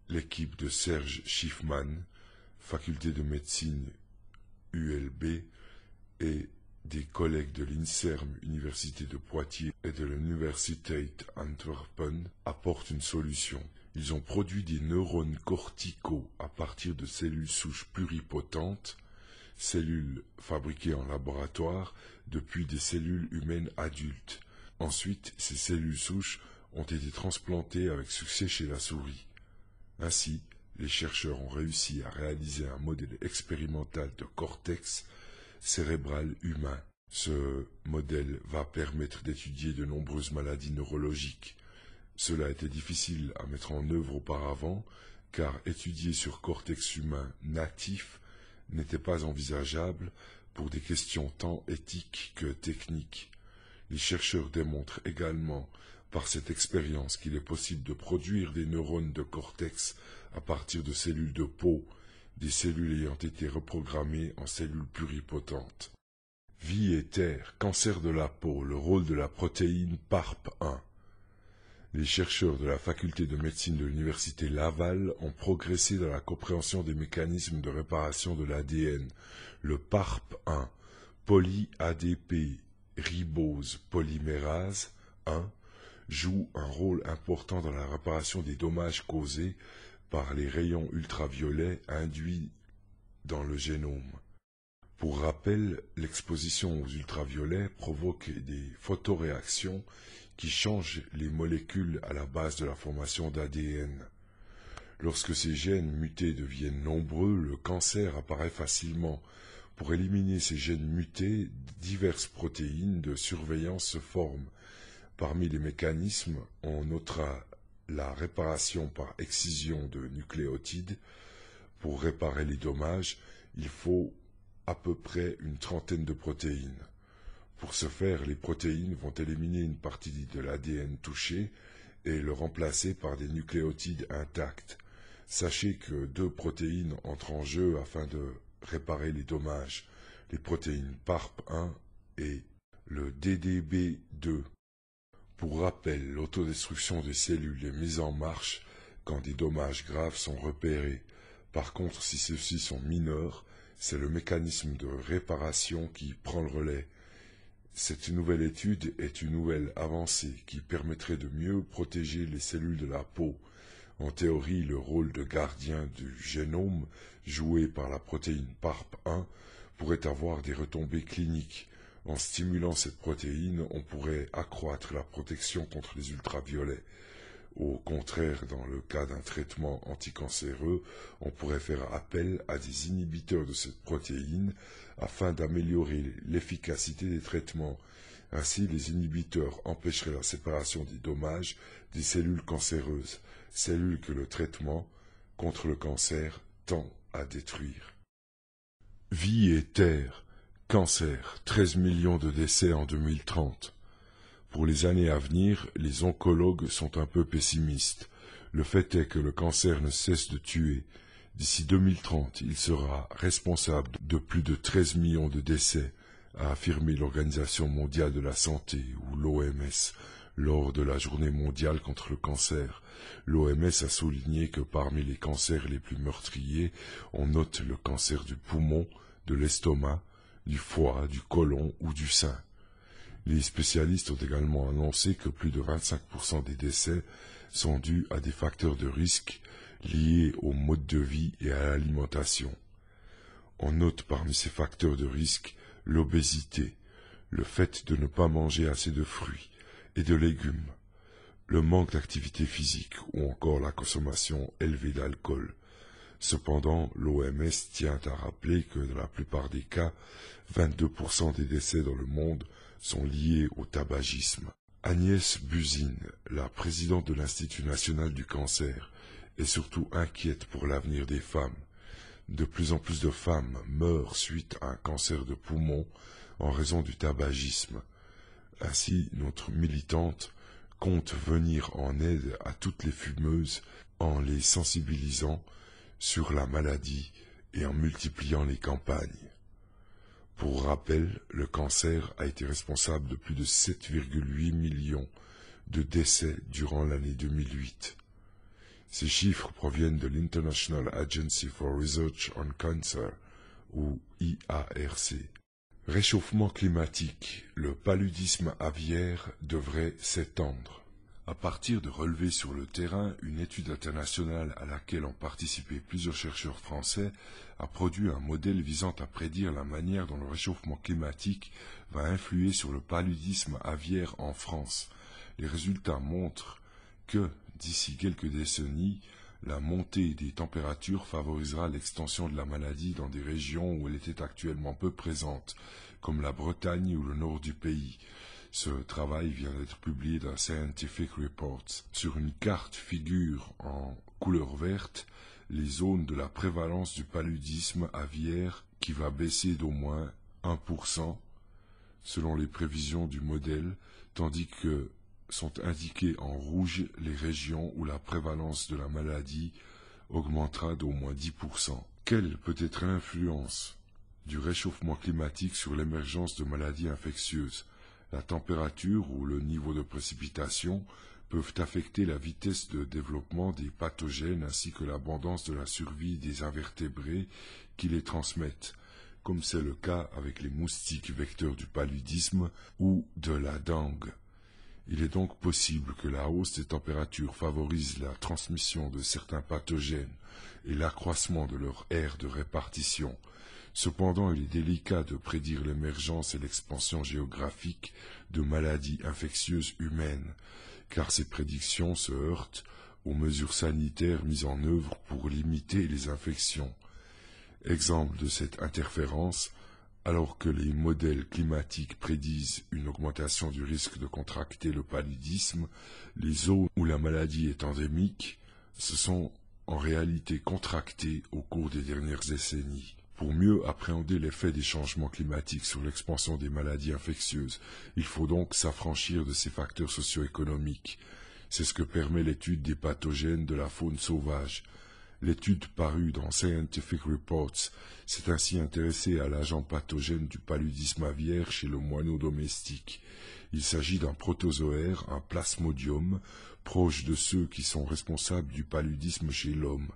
l'équipe de Serge Schiffman, faculté de médecine ULB, et des collègues de l'INSERM, Université de Poitiers, et de l'Universiteit Antwerpen, apportent une solution. Ils ont produit des neurones corticaux à partir de cellules souches pluripotentes, cellules fabriquées en laboratoire depuis des cellules humaines adultes. Ensuite, ces cellules souches ont été transplantées avec succès chez la souris. Ainsi, les chercheurs ont réussi à réaliser un modèle expérimental de cortex cérébral humain. Ce modèle va permettre d'étudier de nombreuses maladies neurologiques. Cela était difficile à mettre en œuvre auparavant, car étudier sur cortex humain natif n'était pas envisageable pour des questions tant éthiques que techniques. Les chercheurs démontrent également par cette expérience qu'il est possible de produire des neurones de cortex à partir de cellules de peau, des cellules ayant été reprogrammées en cellules pluripotentes. Vie et terre, cancer de la peau, le rôle de la protéine PARP1. Les chercheurs de la faculté de médecine de l'université Laval ont progressé dans la compréhension des mécanismes de réparation de l'ADN. Le PARP1, poly-ADP ribose polymérase 1, joue un rôle important dans la réparation des dommages causés par les rayons ultraviolets induits dans le génome. Pour rappel, l'exposition aux ultraviolets provoque des photoréactions qui changent les molécules à la base de la formation d'ADN. Lorsque ces gènes mutés deviennent nombreux, le cancer apparaît facilement. Pour éliminer ces gènes mutés, diverses protéines de surveillance se forment. Parmi les mécanismes, on notera la réparation par excision de nucléotides. Pour réparer les dommages, il faut à peu près une trentaine de protéines. Pour ce faire, les protéines vont éliminer une partie de l'ADN touché et le remplacer par des nucléotides intacts. Sachez que 2 protéines entrent en jeu afin de réparer les dommages, les protéines PARP1 et le DDB2. Pour rappel, l'autodestruction des cellules est mise en marche quand des dommages graves sont repérés. Par contre, si ceux-ci sont mineurs, c'est le mécanisme de réparation qui prend le relais. Cette nouvelle étude est une nouvelle avancée qui permettrait de mieux protéger les cellules de la peau. En théorie, le rôle de gardien du génome joué par la protéine PARP1 pourrait avoir des retombées cliniques. En stimulant cette protéine, on pourrait accroître la protection contre les ultraviolets. Au contraire, dans le cas d'un traitement anticancéreux, on pourrait faire appel à des inhibiteurs de cette protéine afin d'améliorer l'efficacité des traitements. Ainsi, les inhibiteurs empêcheraient la séparation des dommages des cellules cancéreuses, cellules que le traitement contre le cancer tend à détruire. Vie et terre, cancer, 13 millions de décès en 2030. Pour les années à venir, les oncologues sont un peu pessimistes. Le fait est que le cancer ne cesse de tuer. D'ici 2030, il sera responsable de plus de 13 millions de décès, a affirmé l'Organisation mondiale de la santé, ou l'OMS, lors de la journée mondiale contre le cancer. L'OMS a souligné que parmi les cancers les plus meurtriers, on note le cancer du poumon, de l'estomac, du foie, du côlon ou du sein. Les spécialistes ont également annoncé que plus de 25% des décès sont dus à des facteurs de risque liés au mode de vie et à l'alimentation. On note parmi ces facteurs de risque l'obésité, le fait de ne pas manger assez de fruits et de légumes, le manque d'activité physique ou encore la consommation élevée d'alcool. Cependant, l'OMS tient à rappeler que dans la plupart des cas, 22% des décès dans le monde sont liés au tabagisme. Agnès Buzyn, la présidente de l'Institut national du cancer, est surtout inquiète pour l'avenir des femmes. De plus en plus de femmes meurent suite à un cancer de poumon, en raison du tabagisme. Ainsi, notre militante compte venir en aide à toutes les fumeuses en les sensibilisant sur la maladie et en multipliant les campagnes. Pour rappel, le cancer a été responsable de plus de 7,8 millions de décès durant l'année 2008. Ces chiffres proviennent de l'International Agency for Research on Cancer, ou IARC. Réchauffement climatique, le paludisme aviaire devrait s'étendre. À partir de relevés sur le terrain, une étude internationale à laquelle ont participé plusieurs chercheurs français a produit un modèle visant à prédire la manière dont le réchauffement climatique va influer sur le paludisme aviaire en France. Les résultats montrent que, d'ici quelques décennies, la montée des températures favorisera l'extension de la maladie dans des régions où elle était actuellement peu présente, comme la Bretagne ou le nord du pays. Ce travail vient d'être publié dans Scientific Reports. Sur une carte figurent en couleur verte les zones de la prévalence du paludisme aviaire qui va baisser d'au moins 1% selon les prévisions du modèle, tandis que sont indiquées en rouge les régions où la prévalence de la maladie augmentera d'au moins 10%. Quelle peut être l'influence du réchauffement climatique sur l'émergence de maladies infectieuses? La température ou le niveau de précipitation peuvent affecter la vitesse de développement des pathogènes ainsi que l'abondance de la survie des invertébrés qui les transmettent, comme c'est le cas avec les moustiques vecteurs du paludisme ou de la dengue. Il est donc possible que la hausse des températures favorise la transmission de certains pathogènes et l'accroissement de leur aire de répartition. Cependant, il est délicat de prédire l'émergence et l'expansion géographique de maladies infectieuses humaines, car ces prédictions se heurtent aux mesures sanitaires mises en œuvre pour limiter les infections. Exemple de cette interférence, alors que les modèles climatiques prédisent une augmentation du risque de contracter le paludisme, les zones où la maladie est endémique se sont en réalité contractées au cours des dernières décennies. Pour mieux appréhender l'effet des changements climatiques sur l'expansion des maladies infectieuses, il faut donc s'affranchir de ces facteurs socio-économiques. C'est ce que permet l'étude des pathogènes de la faune sauvage. L'étude parue dans Scientific Reports s'est ainsi intéressée à l'agent pathogène du paludisme aviaire chez le moineau domestique. Il s'agit d'un protozoaire, un plasmodium, proche de ceux qui sont responsables du paludisme chez l'homme.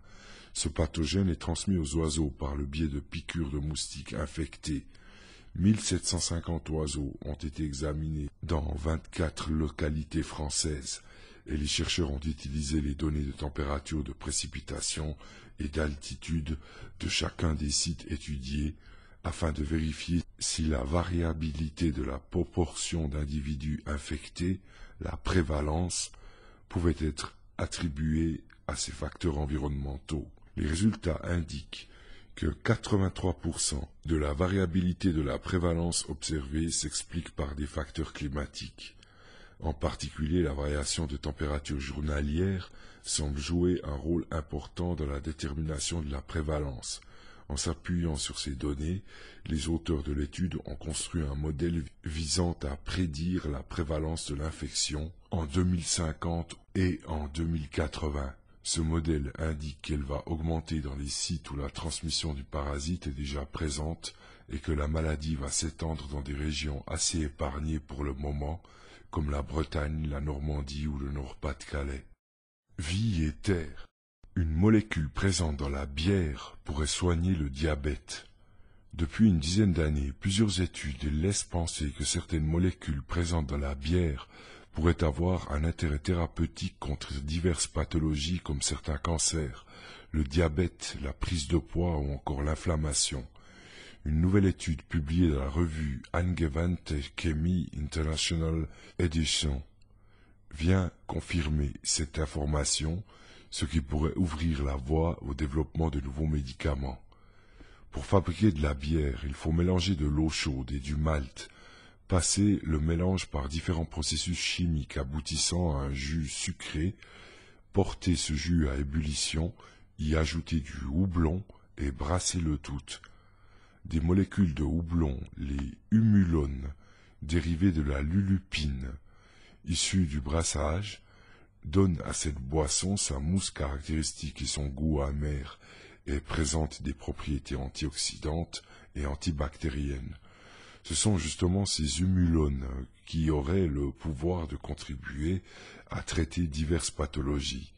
Ce pathogène est transmis aux oiseaux par le biais de piqûres de moustiques infectés. 1750 oiseaux ont été examinés dans 24 localités françaises et les chercheurs ont utilisé les données de température, de précipitation et d'altitude de chacun des sites étudiés afin de vérifier si la variabilité de la proportion d'individus infectés, la prévalence, pouvait être attribuée à ces facteurs environnementaux. Les résultats indiquent que 83% de la variabilité de la prévalence observée s'explique par des facteurs climatiques. En particulier, la variation de température journalière semble jouer un rôle important dans la détermination de la prévalence. En s'appuyant sur ces données, les auteurs de l'étude ont construit un modèle visant à prédire la prévalence de l'infection en 2050 et en 2080. Ce modèle indique qu'elle va augmenter dans les sites où la transmission du parasite est déjà présente et que la maladie va s'étendre dans des régions assez épargnées pour le moment, comme la Bretagne, la Normandie ou le Nord-Pas-de-Calais. Vie et terre. Une molécule présente dans la bière pourrait soigner le diabète. Depuis une dizaine d'années, plusieurs études laissent penser que certaines molécules présentes dans la bière pourraient avoir un intérêt thérapeutique contre diverses pathologies comme certains cancers, le diabète, la prise de poids ou encore l'inflammation. Une nouvelle étude publiée dans la revue Angewandte Chemie International Edition vient confirmer cette information, ce qui pourrait ouvrir la voie au développement de nouveaux médicaments. Pour fabriquer de la bière, il faut mélanger de l'eau chaude et du malt, passer le mélange par différents processus chimiques aboutissant à un jus sucré, porter ce jus à ébullition, y ajouter du houblon et brasser le tout. Des molécules de houblon, les humulones, dérivées de la lulupine, issues du brassage, donnent à cette boisson sa mousse caractéristique et son goût amer, et présente des propriétés antioxydantes et antibactériennes. Ce sont justement ces humulones qui auraient le pouvoir de contribuer à traiter diverses pathologies.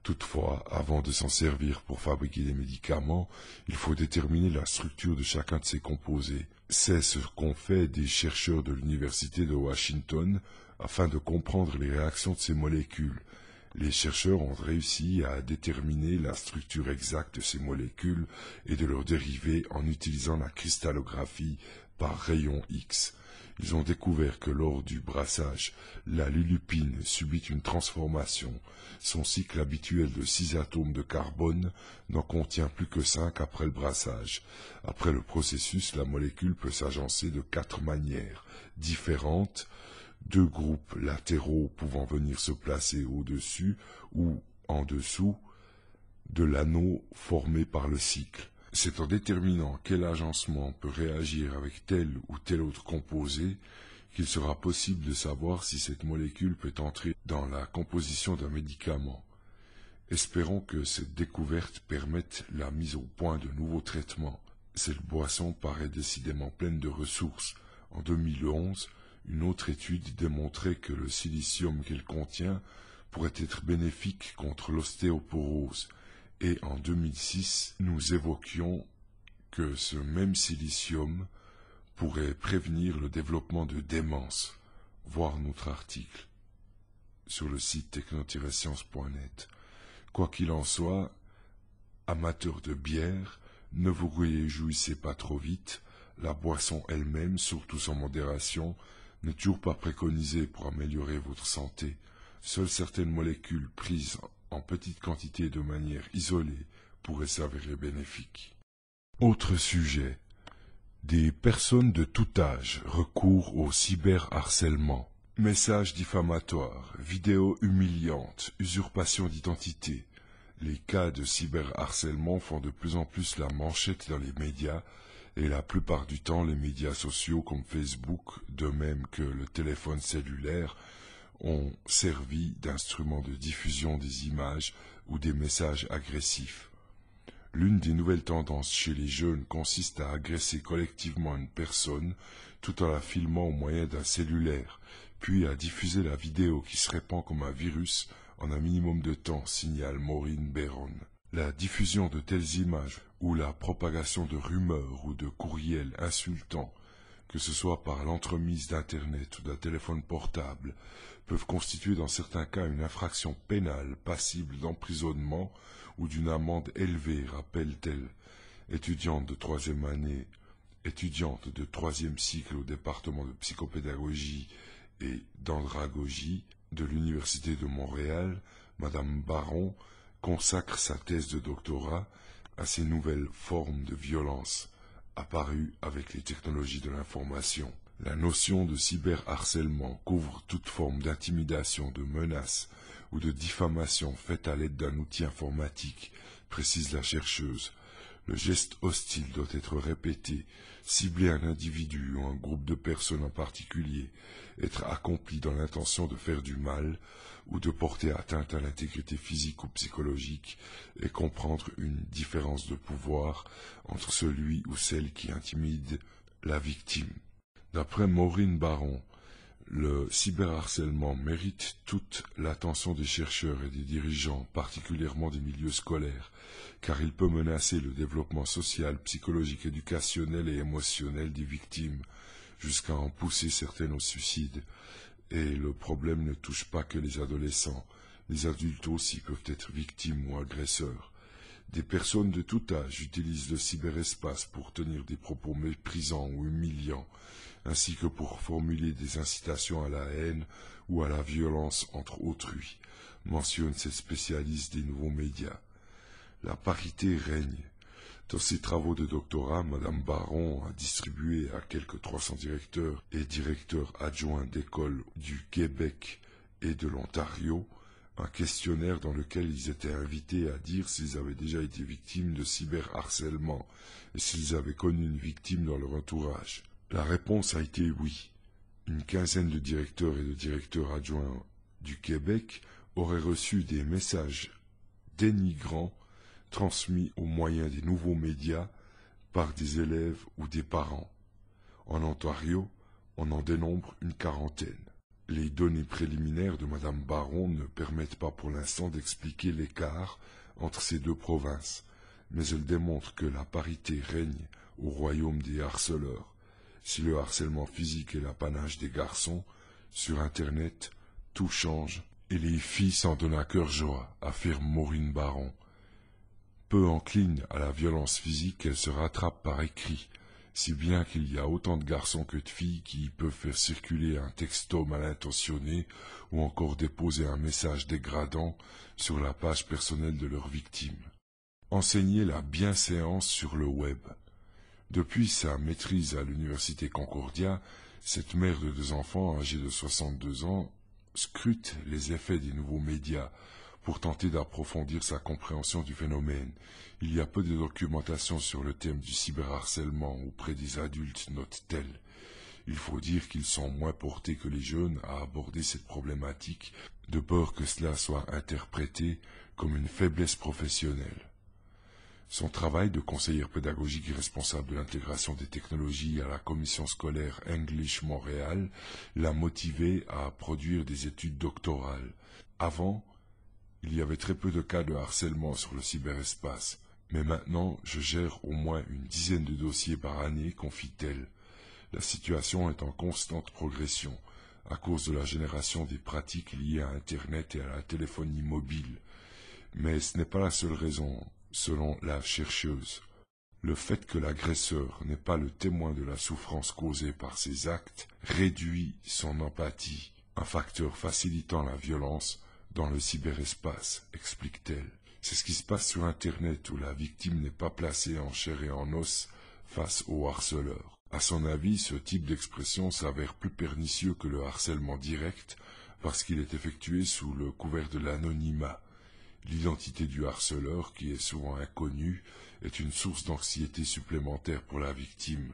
Toutefois, avant de s'en servir pour fabriquer des médicaments, il faut déterminer la structure de chacun de ces composés. C'est ce qu'ont fait des chercheurs de l'Université de Washington afin de comprendre les réactions de ces molécules. Les chercheurs ont réussi à déterminer la structure exacte de ces molécules et de leurs dérivés en utilisant la cristallographie par rayons X. Ils ont découvert que lors du brassage, la lulupine subit une transformation. Son cycle habituel de 6 atomes de carbone n'en contient plus que 5 après le brassage. Après le processus, la molécule peut s'agencer de 4 manières différentes, 2 groupes latéraux pouvant venir se placer au-dessus ou en dessous de l'anneau formé par le cycle. C'est en déterminant quel agencement peut réagir avec tel ou tel autre composé qu'il sera possible de savoir si cette molécule peut entrer dans la composition d'un médicament. Espérons que cette découverte permette la mise au point de nouveaux traitements. Cette boisson paraît décidément pleine de ressources. En 2011, une autre étude démontrait que le silicium qu'elle contient pourrait être bénéfique contre l'ostéoporose. Et en 2006, nous évoquions que ce même silicium pourrait prévenir le développement de démence. Voir notre article sur le site techno-science.net. Quoi qu'il en soit, amateurs de bière, ne vous réjouissez pas trop vite. La boisson elle-même, surtout sans modération, n'est toujours pas préconisée pour améliorer votre santé. Seules certaines molécules prises en petite quantité de manière isolée pourraient s'avérer bénéfiques. Autre sujet. Des personnes de tout âge recourent au cyberharcèlement. Messages diffamatoires, vidéos humiliantes, usurpation d'identité. Les cas de cyberharcèlement font de plus en plus la manchette dans les médias, et la plupart du temps les médias sociaux comme Facebook, de même que le téléphone cellulaire, ont servi d'instrument de diffusion des images ou des messages agressifs. L'une des nouvelles tendances chez les jeunes consiste à agresser collectivement une personne tout en la filmant au moyen d'un cellulaire, puis à diffuser la vidéo qui se répand comme un virus en un minimum de temps, signale Maureen Beron. La diffusion de telles images ou la propagation de rumeurs ou de courriels insultants, que ce soit par l'entremise d'Internet ou d'un téléphone portable, peuvent constituer dans certains cas une infraction pénale passible d'emprisonnement ou d'une amende élevée, rappelle-t-elle. Étudiante de 3e année, étudiante de 3e cycle au département de psychopédagogie et d'andragogie de l'Université de Montréal, Madame Baron consacre sa thèse de doctorat à ces nouvelles formes de violence apparues avec les technologies de l'information. La notion de cyberharcèlement couvre toute forme d'intimidation, de menace ou de diffamation faite à l'aide d'un outil informatique, précise la chercheuse. Le geste hostile doit être répété, cibler un individu ou un groupe de personnes en particulier, être accompli dans l'intention de faire du mal ou de porter atteinte à l'intégrité physique ou psychologique et comprendre une différence de pouvoir entre celui ou celle qui intimide la victime. D'après Maureen Baron, le cyberharcèlement mérite toute l'attention des chercheurs et des dirigeants, particulièrement des milieux scolaires, car il peut menacer le développement social, psychologique, éducationnel et émotionnel des victimes, jusqu'à en pousser certaines au suicide. Et le problème ne touche pas que les adolescents, les adultes aussi peuvent être victimes ou agresseurs. Des personnes de tout âge utilisent le cyberespace pour tenir des propos méprisants ou humiliants, ainsi que pour formuler des incitations à la haine ou à la violence entre autrui, mentionne cette spécialiste des nouveaux médias. La parité règne. Dans ses travaux de doctorat, Madame Baron a distribué à quelques 300 directeurs et directeurs adjoints d'écoles du Québec et de l'Ontario un questionnaire dans lequel ils étaient invités à dire s'ils avaient déjà été victimes de cyberharcèlement et s'ils avaient connu une victime dans leur entourage. La réponse a été oui. Une quinzaine de directeurs et de directeurs adjoints du Québec auraient reçu des messages dénigrants transmis au moyen des nouveaux médias par des élèves ou des parents. En Ontario, on en dénombre une quarantaine. Les données préliminaires de Madame Baron ne permettent pas pour l'instant d'expliquer l'écart entre ces deux provinces, mais elles démontrent que la parité règne au royaume des harceleurs. Si le harcèlement physique est l'apanage des garçons, sur Internet, tout change, et les filles s'en donnent à cœur joie, affirme Maureen Baron. Peu encline à la violence physique, elle se rattrape par écrit, si bien qu'il y a autant de garçons que de filles qui peuvent faire circuler un texto mal intentionné ou encore déposer un message dégradant sur la page personnelle de leur victime. Enseigner la bienséance sur le web. Depuis sa maîtrise à l'université Concordia, cette mère de 2 enfants âgée de 62 ans scrute les effets des nouveaux médias pour tenter d'approfondir sa compréhension du phénomène. Il y a peu de documentation sur le thème du cyberharcèlement auprès des adultes, note-t-elle. Il faut dire qu'ils sont moins portés que les jeunes à aborder cette problématique, de peur que cela soit interprété comme une faiblesse professionnelle. Son travail de conseillère pédagogique et responsable de l'intégration des technologies à la commission scolaire English Montréal l'a motivée à produire des études doctorales. Avant, il y avait très peu de cas de harcèlement sur le cyberespace, mais maintenant je gère au moins une dizaine de dossiers par année, confie-t-elle. La situation est en constante progression, à cause de la génération des pratiques liées à Internet et à la téléphonie mobile. Mais ce n'est pas la seule raison, selon la chercheuse. Le fait que l'agresseur n'est pas le témoin de la souffrance causée par ses actes réduit son empathie, un facteur facilitant la violence dans le cyberespace, explique-t-elle. C'est ce qui se passe sur Internet où la victime n'est pas placée en chair et en os face au harceleur. À son avis, ce type d'expression s'avère plus pernicieux que le harcèlement direct parce qu'il est effectué sous le couvert de l'anonymat. L'identité du harceleur, qui est souvent inconnue, est une source d'anxiété supplémentaire pour la victime,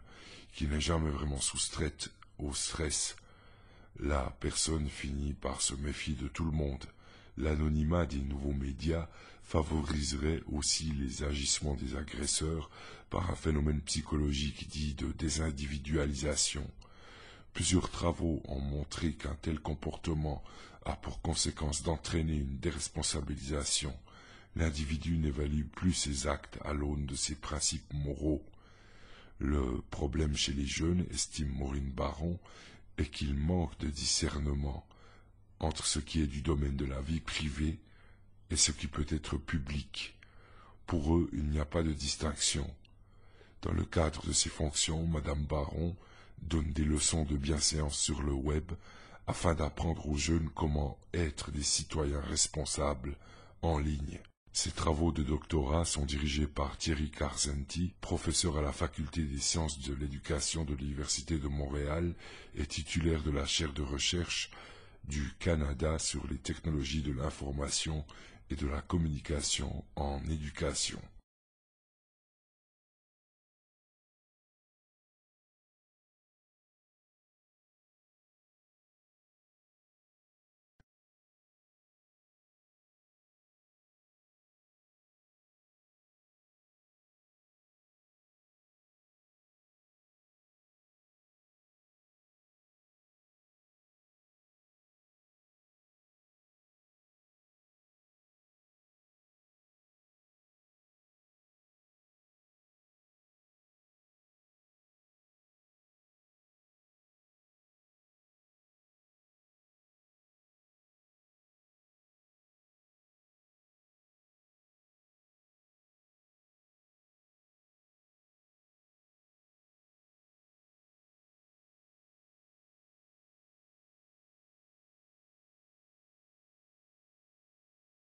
qui n'est jamais vraiment soustraite au stress. La personne finit par se méfier de tout le monde. L'anonymat des nouveaux médias favoriserait aussi les agissements des agresseurs par un phénomène psychologique dit de désindividualisation. Plusieurs travaux ont montré qu'un tel comportement a pour conséquence d'entraîner une déresponsabilisation. L'individu n'évalue plus ses actes à l'aune de ses principes moraux. Le problème chez les jeunes, estime Maureen Baron, est qu'il manque de discernement entre ce qui est du domaine de la vie privée et ce qui peut être public. Pour eux, il n'y a pas de distinction. Dans le cadre de ses fonctions, Madame Baron donne des leçons de bienséance sur le web afin d'apprendre aux jeunes comment être des citoyens responsables en ligne. Ses travaux de doctorat sont dirigés par Thierry Carzenti, professeur à la faculté des sciences de l'éducation de l'Université de Montréal et titulaire de la chaire de recherche du Canada sur les technologies de l'information et de la communication en éducation.